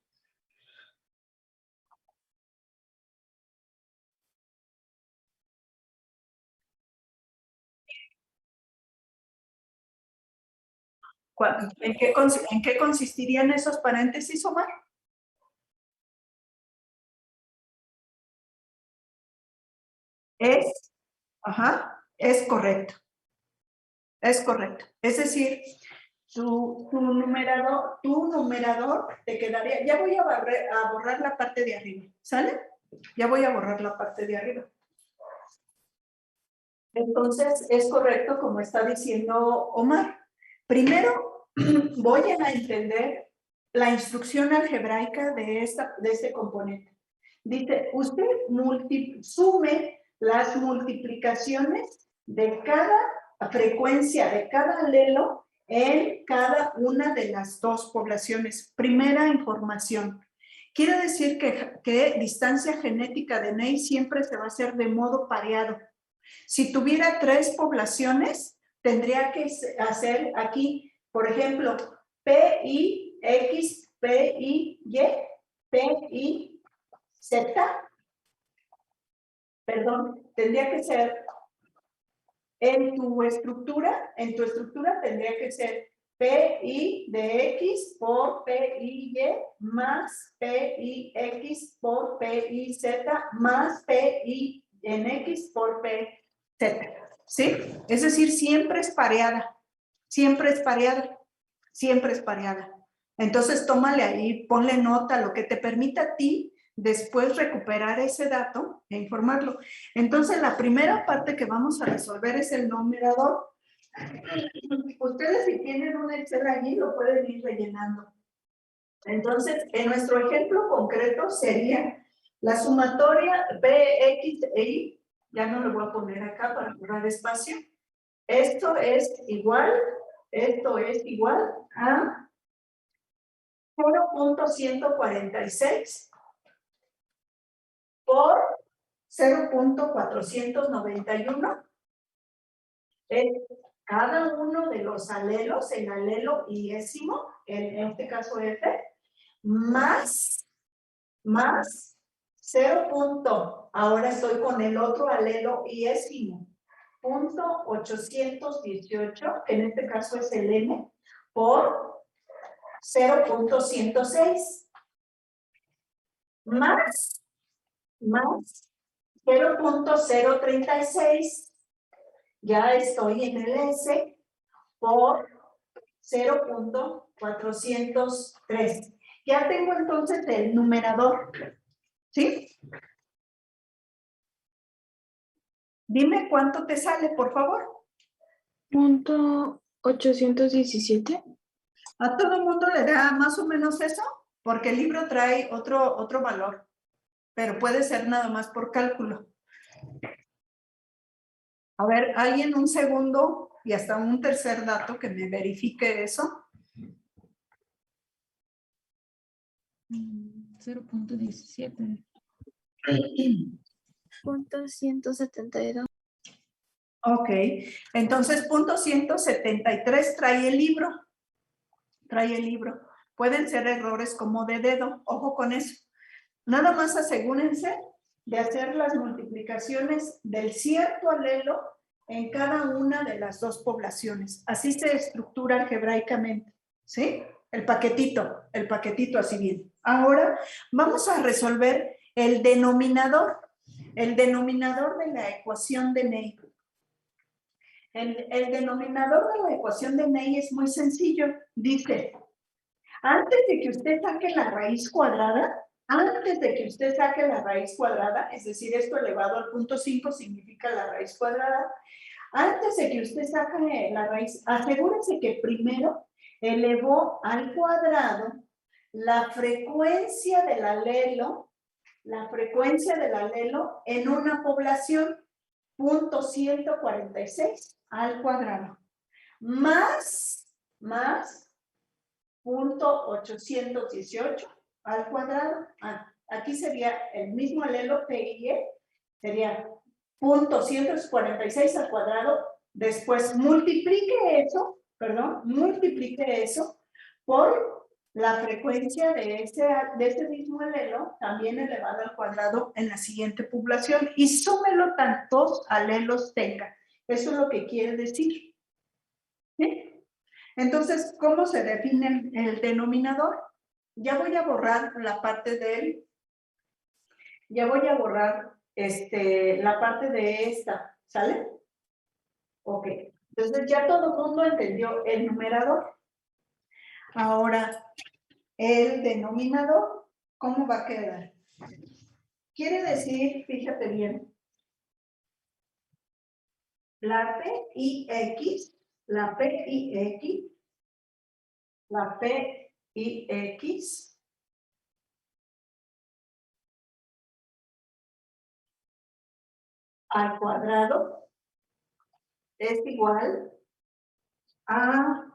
¿En qué consistirían esos paréntesis, Omar? Es correcto. Es correcto. Es decir, tu numerador te quedaría, ya voy a borrar la parte de arriba, ¿sale? Ya voy a borrar la parte de arriba. Entonces, es correcto como está diciendo Omar. Primero, voy a entender la instrucción algebraica de este componente. Dice, usted sume las multiplicaciones de cada frecuencia, de cada alelo en cada una de las dos poblaciones. Primera información. Quiere decir que distancia genética de Ney siempre se va a hacer de modo pareado. Si tuviera 3 poblaciones, tendría que hacer aquí, por ejemplo, PIX, PIY, PIZ. Perdón, tendría que ser en tu estructura tendría que ser PI de X por PIY más PIX por PIZ más PI en X por PZ. ¿Sí? Es decir, siempre es pareada. Siempre es pareada. Siempre es pareada. Entonces, tómale ahí, ponle nota, lo que te permita a ti después recuperar ese dato e informarlo. Entonces, la primera parte que vamos a resolver es el numerador. Ustedes si tienen un Excel allí, lo pueden ir rellenando. Entonces, en nuestro ejemplo concreto sería la sumatoria BX e Y. Ya no lo voy a poner acá para ahorrar espacio. Esto es igual a 0.146 por 0.491. Cada uno de los alelos, el alelo iésimo, en este caso F, más 0. Ahora estoy con el otro alelo iésimo, 0.818, que en este caso es el M, por 0.106. Más 0.036, ya estoy en el S, por 0.403. Ya tengo entonces el numerador, ¿sí? Dime cuánto te sale, por favor. .817. ¿A todo el mundo le da más o menos eso? Porque el libro trae otro valor, pero puede ser nada más por cálculo. A ver, ¿alguien un segundo y hasta un tercer dato que me verifique eso? 0.17. Punto 172. Ok, entonces punto 173 trae el libro. Trae el libro. Pueden ser errores como de dedo, ojo con eso. Nada más asegúrense de hacer las multiplicaciones del cierto alelo en cada una de las dos poblaciones. Así se estructura algebraicamente, ¿sí? El paquetito así bien. Ahora vamos a resolver el denominador de la ecuación de Ney. El denominador de la ecuación de Ney es muy sencillo. Dice, antes de que usted saque la raíz cuadrada, es decir, esto elevado al punto 5 significa la raíz cuadrada, antes de que usted saque la raíz, asegúrese que primero elevó al cuadrado la frecuencia del alelo en una población, punto 146 al cuadrado, más punto 818 al cuadrado. Aquí sería el mismo alelo P y E, sería punto 146 al cuadrado. Después multiplique eso por la frecuencia de ese mismo alelo, también elevado al cuadrado en la siguiente población, y súmelo tantos alelos tenga. Eso es lo que quiere decir. ¿Sí? Entonces, ¿cómo se define el denominador? Ya voy a borrar la parte de él. Ya voy a borrar la parte de esta, ¿sale? Ok. Entonces ya todo el mundo entendió el numerador. Ahora, el denominador, ¿cómo va a quedar? Quiere decir, fíjate bien, la P y X al cuadrado es igual a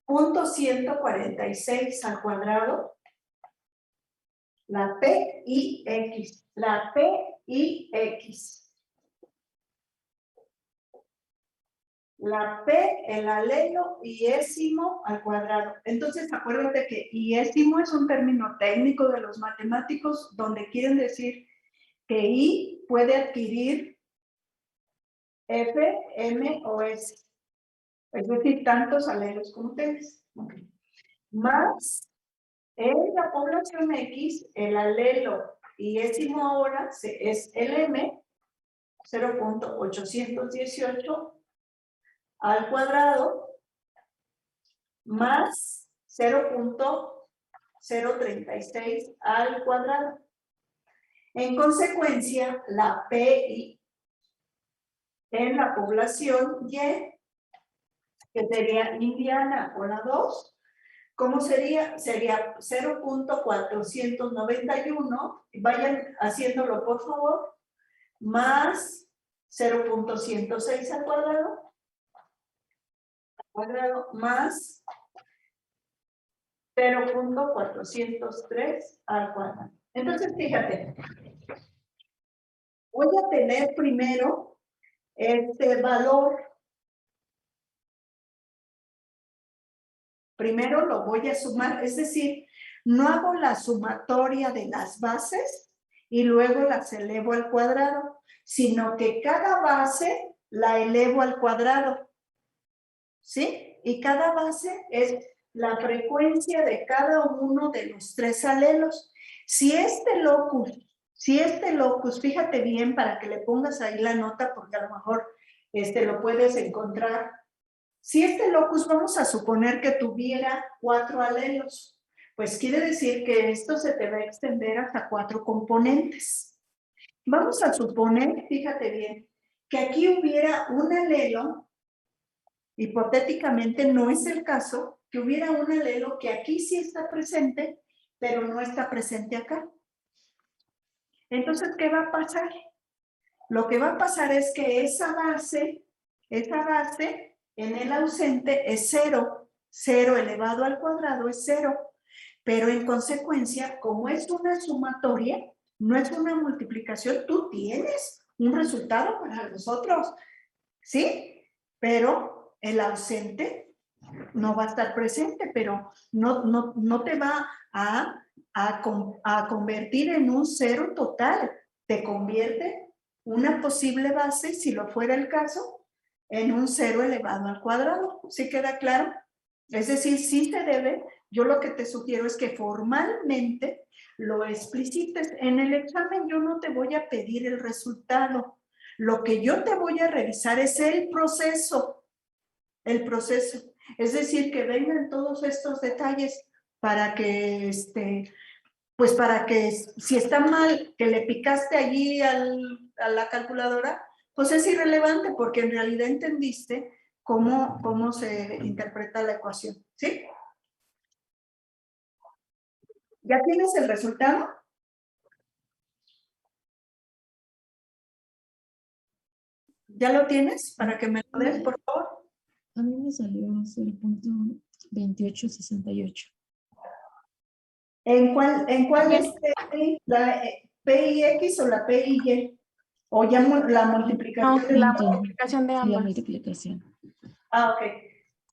punto 146 al cuadrado, la P y X. La P, el alelo iésimo al cuadrado. Entonces, acuérdate que iésimo es un término técnico de los matemáticos donde quieren decir que I puede adquirir F, M o S. Es decir, tantos alelos como ustedes. Okay. Más en la población X, el alelo iésimo ahora es el M, 0.818 al cuadrado, más 0.036 al cuadrado. En consecuencia, la PI en la población Y, que sería Indiana o la 2, ¿cómo sería? Sería 0.491, vayan haciéndolo por favor, más 0.106 al cuadrado, más 0.403 al cuadrado. Entonces, fíjate, voy a tener primero este valor. Primero lo voy a sumar, es decir, no hago la sumatoria de las bases y luego las elevo al cuadrado, sino que cada base la elevo al cuadrado, ¿sí? Y cada base es la frecuencia de cada uno de los tres alelos. Si este locus, fíjate bien para que le pongas ahí la nota porque a lo mejor lo puedes encontrar. Si este locus vamos a suponer que tuviera 4 alelos, pues quiere decir que esto se te va a extender hasta 4 componentes. Vamos a suponer, fíjate bien, que aquí hubiera un alelo Hipotéticamente no es el caso que hubiera un alelo que aquí sí está presente, pero no está presente acá. Entonces, ¿qué va a pasar? Lo que va a pasar es que esa base en el ausente es 0. 0 elevado al cuadrado es 0. Pero en consecuencia, como es una sumatoria, no es una multiplicación, tú tienes un resultado para los otros, ¿sí? Pero el ausente no va a estar presente, pero no te va a convertir en un 0 total. Te convierte una posible base, si lo fuera el caso, en un 0 elevado al cuadrado. ¿Sí queda claro? Es decir, sí se debe. Yo lo que te sugiero es que formalmente lo explicites. En el examen yo no te voy a pedir el resultado. Lo que yo te voy a revisar es el proceso. El proceso. Es decir, que vengan todos estos detalles para que, pues para que si está mal, que le picaste allí a la calculadora, pues es irrelevante porque en realidad entendiste cómo se interpreta la ecuación, ¿sí? ¿Ya tienes el resultado? ¿Ya lo tienes? Para que me lo des, por favor. A mí me salió 0.2868. ¿En cuál es la PIX o la PIY? ¿O ya la multiplicación No, de la la multiplicación de Sí, la ambas. multiplicación. Ah, ok.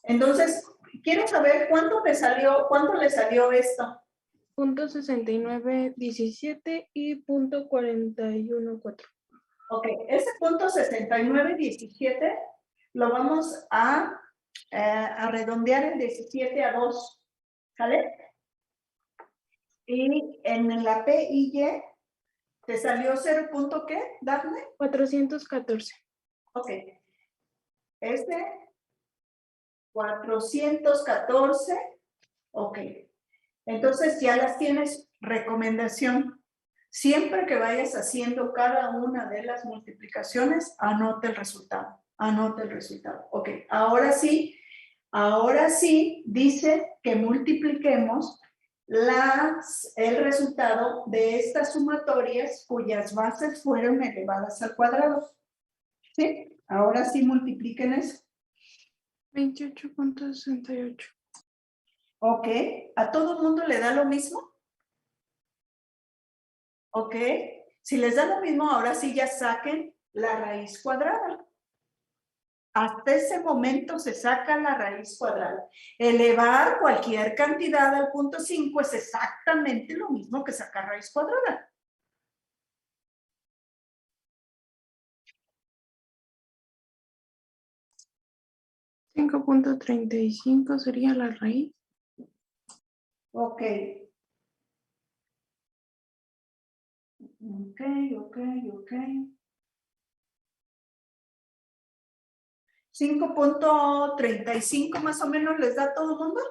Entonces, quiero saber cuánto le salió esto. .6917 y .414. Ok, ese punto 6917 lo vamos a redondear en 17 a 2, ¿sale? Y en la P y Y, ¿te salió 0 punto qué, Dafne? 414. Ok. Este 414, ok. Entonces ya las tienes. Recomendación. Siempre que vayas haciendo cada una de las multiplicaciones, anote el resultado. Anote el resultado. Ok, ahora sí dice que multipliquemos el resultado de estas sumatorias cuyas bases fueron elevadas al cuadrado. ¿Sí? Ahora sí multipliquen eso. 28.68. Ok, ¿a todo el mundo le da lo mismo? Ok, si les da lo mismo, ahora sí ya saquen la raíz cuadrada. Hasta ese momento se saca la raíz cuadrada. Elevar cualquier cantidad al punto 5 es exactamente lo mismo que sacar raíz cuadrada. .35 sería la raíz. Ok. Ok. 5.35 más o menos les da a todo el mundo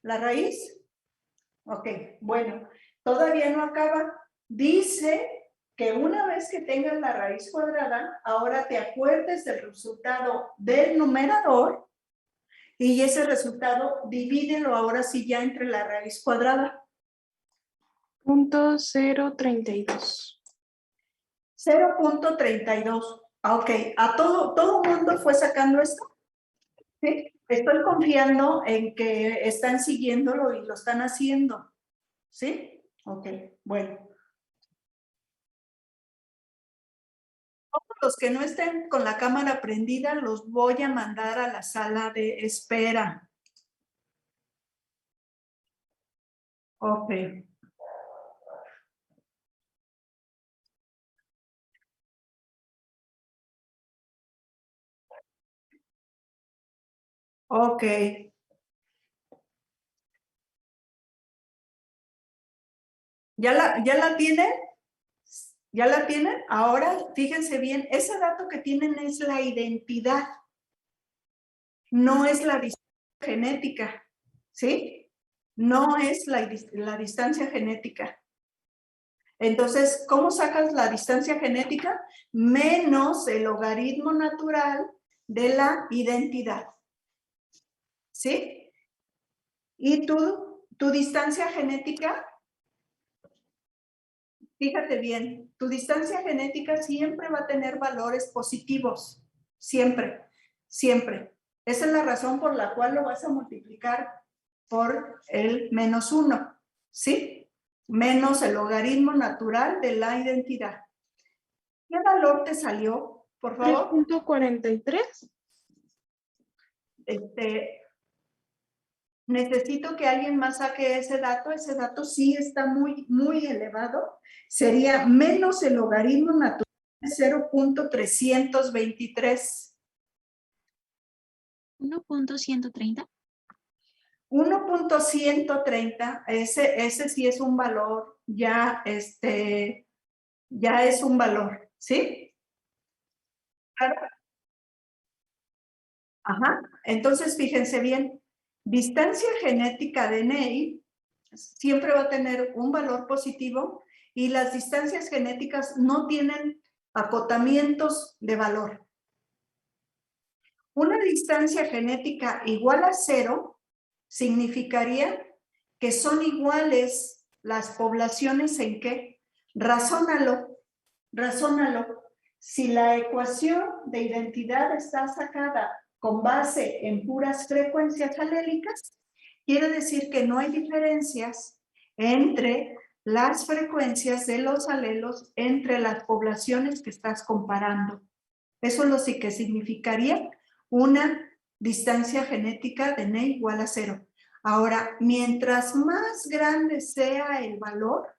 la raíz. Ok, bueno, todavía no acaba. Dice que una vez que tengas la raíz cuadrada, ahora te acuerdes del resultado del numerador y ese resultado divídelo ahora sí ya entre la raíz cuadrada. .032. 0.32. Ok, ¿a todo mundo fue sacando esto? ¿Sí? Estoy confiando en que están siguiéndolo y lo están haciendo. ¿Sí? Ok, bueno. Todos los que no estén con la cámara prendida los voy a mandar a la sala de espera. Ok. Ok. ¿Ya la tienen? ¿Ya la tienen? Ahora, fíjense bien, ese dato que tienen es la identidad. No es la distancia genética. ¿Sí? No es la distancia genética. Entonces, ¿cómo sacas la distancia genética? Menos el logaritmo natural de la identidad. ¿sí? Y tu distancia genética, fíjate bien, tu distancia genética siempre va a tener valores positivos, siempre, siempre. Esa es la razón por la cual lo vas a multiplicar por el -1, ¿sí? Menos el logaritmo natural de la identidad. ¿Qué valor te salió, por favor? 3.43. Necesito que alguien más saque ese dato sí está muy, muy elevado. Sería menos el logaritmo natural de 0.323. 1.130. 1.130, ese sí es un valor, ya es un valor, ¿sí? Claro. Ajá, entonces fíjense bien, distancia genética de Ney siempre va a tener un valor positivo y las distancias genéticas no tienen acotamientos de valor. Una distancia genética igual a 0 significaría que son iguales las poblaciones en qué. Razónalo. Si la ecuación de identidad está sacada con base en puras frecuencias alélicas, quiere decir que no hay diferencias entre las frecuencias de los alelos entre las poblaciones que estás comparando. Eso es lo que significaría una distancia genética de N igual a 0. Ahora, mientras más grande sea el valor,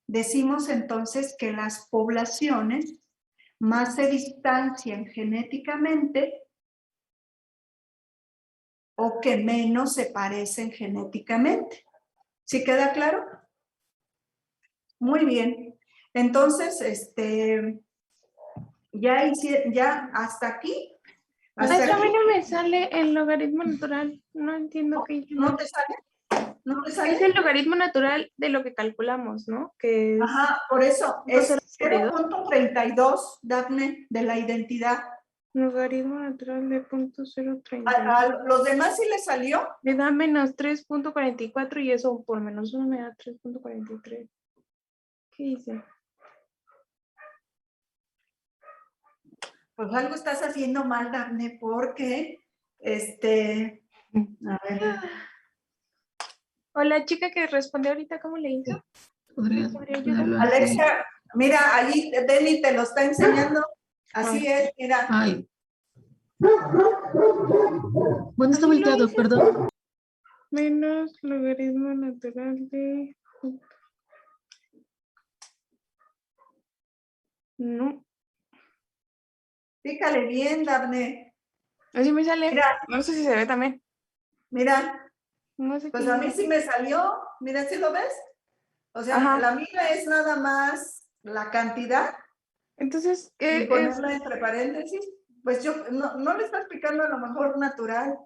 decimos entonces que las poblaciones más se distancian genéticamente o que menos se parecen genéticamente. ¿Sí queda claro? Muy bien. Entonces, ya hasta aquí. Maestra, a mí no me sale el logaritmo natural. No entiendo qué hice ¿No mal. te sale? ¿No te Es sale? el logaritmo natural de lo que calculamos, ¿no? Que es Ajá, por eso es 0.32. 0.32, Dafne, de la identidad. Logaritmo natural de 0.032. ¿A los demás sí les salió? Me da menos 3.44 y eso por menos 1 me da 3.43. ¿Qué hice? Pues algo estás haciendo mal, Dafne, porque, a ver, O la chica que respondió ahorita, ¿cómo le hizo? Podría ¿Podría ponerlo ayudar? así. Alexa, mira, allí Deli te lo está enseñando. Así es, mira. Ay. Bueno, está Así lo volteado, hice. perdón. Menos logaritmo natural de... No, Fíjale bien, Dafne. así me sale. Mira, No sé si se ve también. mira, No sé pues qué a mí hice. sí me salió. Mira, ¿sí lo ves? O sea, Ajá. la mía es nada más la cantidad Entonces, y ¿qué es? ponerla entre paréntesis. Pues yo no le está explicando a lo mejor natural.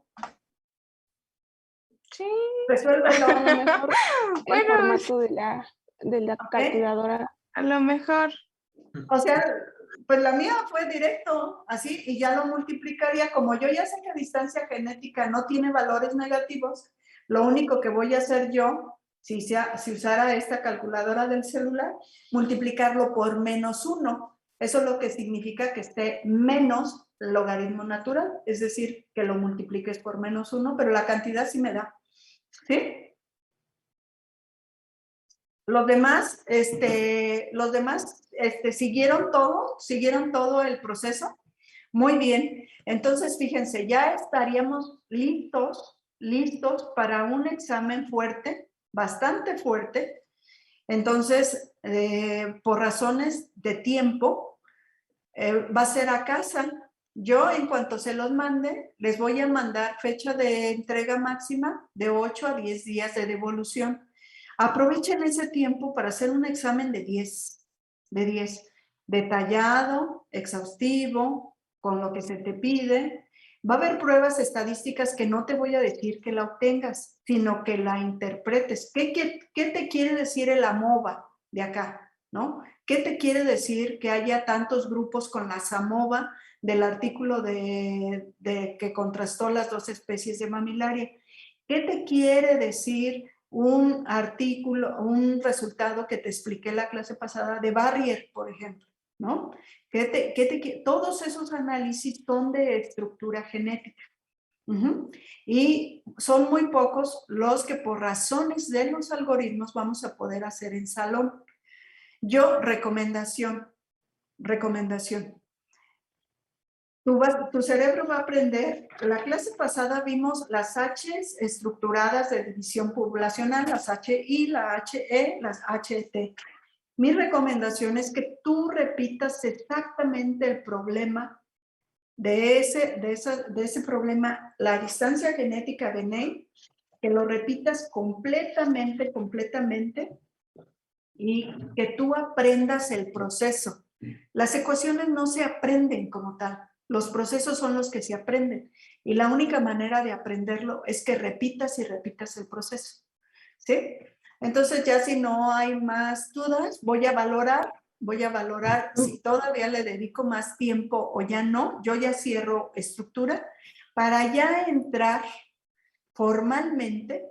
Sí. Resuélvelo. A lo mejor el Bueno, formato de la ¿Ok? calculadora. a lo mejor. O sea, pues la mía fue directo, así, y ya lo multiplicaría. Como yo ya sé que distancia genética no tiene valores negativos, lo único que voy a hacer yo, si usara esta calculadora del celular, multiplicarlo por -1. Eso es lo que significa que esté menos logaritmo natural, es decir, que lo multipliques por -1, pero la cantidad sí me da. ¿Sí? Los demás siguieron todo el proceso. Muy bien. Entonces, fíjense, ya estaríamos listos para un examen fuerte, bastante fuerte. Entonces, por razones de tiempo, va a ser a casa. Yo, en cuanto se los mande, les voy a mandar fecha de entrega máxima de 8 a 10 días de devolución. Aprovechen ese tiempo para hacer un examen de 10, detallado, exhaustivo, con lo que se te pide. Va a haber pruebas estadísticas que no te voy a decir que la obtengas, sino que la interpretes. ¿Qué te quiere decir el AMOVA de acá? ¿No? ¿Qué te quiere decir que haya tantos grupos con la SAMOVA del artículo de que contrastó las dos especies de mamilaria. ¿Qué te quiere decir un artículo, un resultado que te expliqué la clase pasada de Barrier, por ejemplo? ¿No? Todos esos análisis son de estructura genética. Y son muy pocos los que por razones de los algoritmos vamos a poder hacer en salón. Yo, recomendación. Tu cerebro va a aprender, la clase pasada vimos las H's estructuradas de división poblacional, las HI, la HE, las HT. Mi recomendación es que tú repitas exactamente el problema de ese problema, la distancia genética de Ney, que lo repitas completamente y que tú aprendas el proceso. Las ecuaciones no se aprenden como tal, los procesos son los que se aprenden y la única manera de aprenderlo es que repitas y repitas el proceso. ¿Sí? Entonces ya si no hay más dudas, voy a valorar si todavía le dedico más tiempo o ya no. Yo ya cierro estructura para ya entrar formalmente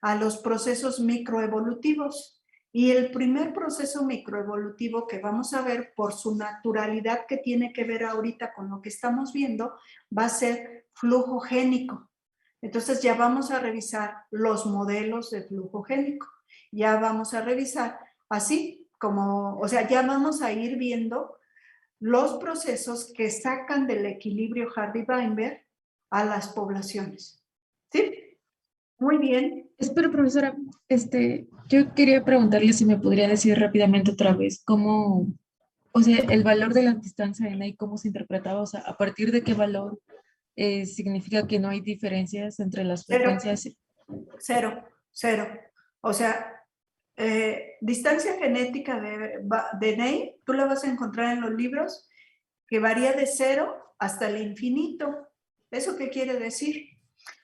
a los procesos microevolutivos. Y el primer proceso microevolutivo que vamos a ver por su naturalidad que tiene que ver ahorita con lo que estamos viendo va a ser flujo génico. Entonces ya vamos a revisar los modelos de flujo génico. Ya vamos a revisar así como, o sea, ya vamos a ir viendo los procesos que sacan del equilibrio Hardy-Weinberg a las poblaciones. ¿Sí? Muy bien. Espero, profesora, yo quería preguntarle si me podría decir rápidamente otra vez cómo, o sea, el valor de la distancia de Ney, cómo se interpretaba, o sea, a partir de qué valor significa que no hay diferencias entre las frecuencias. Cero. O sea, distancia genética de Ney, tú la vas a encontrar en los libros que varía de 0 hasta el infinito. ¿Eso qué quiere decir?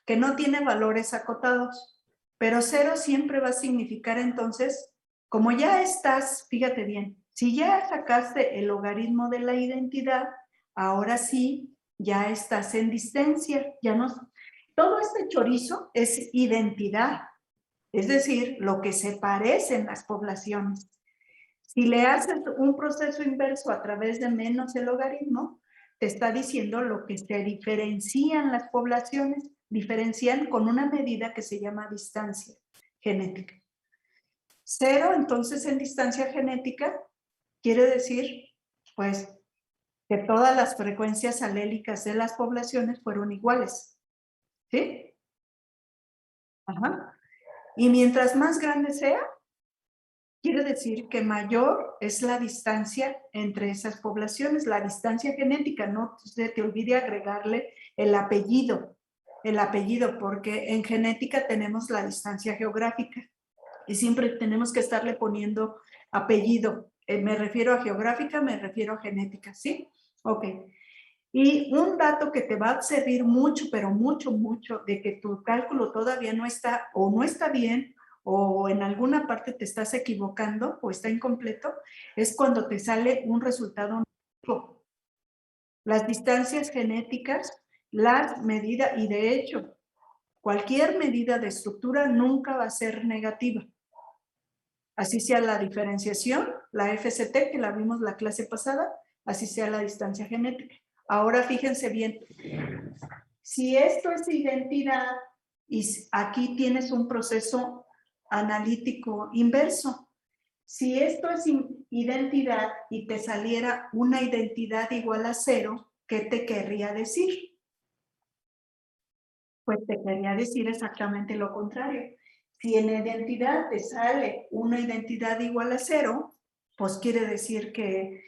Que no tiene valores acotados. Pero 0 siempre va a significar entonces, como ya estás, fíjate bien, si ya sacaste el logaritmo de la identidad, ahora sí, ya estás en distancia. Ya no, todo este chorizo es identidad, es decir, lo que se parecen las poblaciones. Si le haces un proceso inverso a través de menos el logaritmo, te está diciendo lo que se diferencian las poblaciones, diferencian con una medida que se llama distancia genética. 0, entonces, en distancia genética, quiere decir, pues, que todas las frecuencias alélicas de las poblaciones fueron iguales. ¿Sí? Ajá. Y mientras más grande sea, quiere decir que mayor es la distancia entre esas poblaciones, la distancia genética. No se te olvide agregarle el apellido, porque en genética tenemos la distancia geográfica y siempre tenemos que estarle poniendo apellido. Me refiero a geográfica, me refiero a genética, ¿sí? Ok. Y un dato que te va a servir mucho, pero mucho, de que tu cálculo todavía no está o no está bien, o en alguna parte te estás equivocando o está incompleto, es cuando te sale un resultado negativo. Las distancias genéticas, las medidas, y de hecho, cualquier medida de estructura nunca va a ser negativa. Así sea la diferenciación, la FCT, que la vimos la clase pasada, así sea la distancia genética. Ahora fíjense bien, si esto es identidad y aquí tienes un proceso analítico inverso. Si esto es identidad y te saliera una identidad igual a 0, ¿qué te querría decir? Pues te querría decir exactamente lo contrario. Si en identidad te sale una identidad igual a 0, pues quiere decir que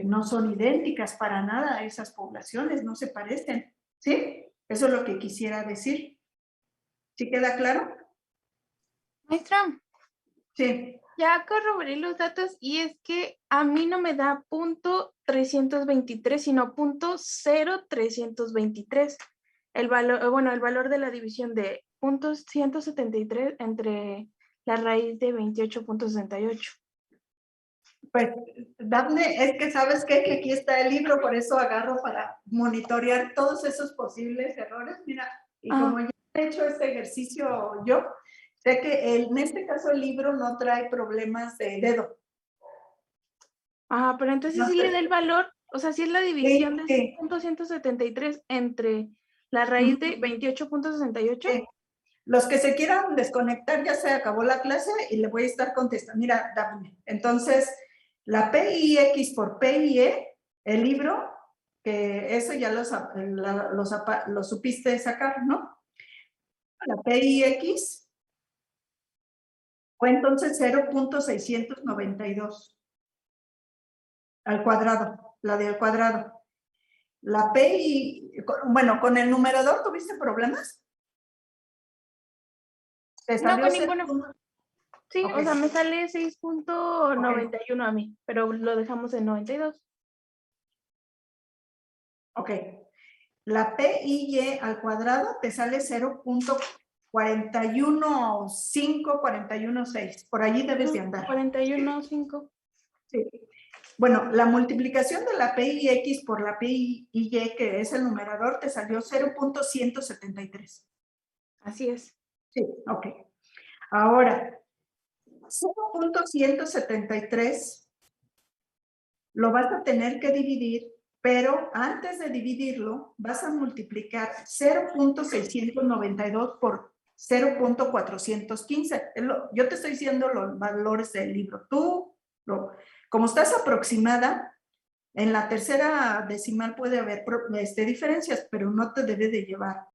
no son idénticas para nada esas poblaciones, no se parecen. ¿Sí? Eso es lo que quisiera decir. ¿Sí queda claro? Maestra, Sí. ya corroboré los datos y es que a mí no me da .323, sino .0323. El valor, bueno, el valor de la división de .173 entre la raíz de 28.68. Pues, Dafne, es que sabes qué? Que aquí está el libro, por eso agarro para monitorear todos esos posibles errores. Mira, y como ya he hecho este ejercicio yo, sé que en este caso el libro no trae problemas de dedo. Pero entonces No sí sé. le da el valor, o sea, sí es la división de Sí. 6.173 entre la raíz de 28.68. Sí. Los que se quieran desconectar, ya se acabó la clase y le voy a estar contestando. Mira, Dafne, entonces, la PIX por PIE, el libro, que eso ya lo supiste sacar, ¿no? La PIX fue entonces 0.692 al cuadrado, la del cuadrado. La PI, bueno, ¿con el numerador tuviste problemas? ¿Te No, salió con 0? ninguno. Sí, Ok. o sea, me sale 6.91 a mí, pero lo dejamos en 92. Ok. La PIY al cuadrado te sale 0.415, 416. Por allí debes de andar. 41.5. Sí. Bueno, la multiplicación de la PIX por la PIY, que es el numerador, te salió 0.173. Así es. Sí, ok. Ahora, 0.173 lo vas a tener que dividir, pero antes de dividirlo vas a multiplicar 0.692 por 0.415. Yo te estoy diciendo los valores del libro. Como estás aproximada, en la tercera decimal puede haber diferencias, pero no te debe de llevar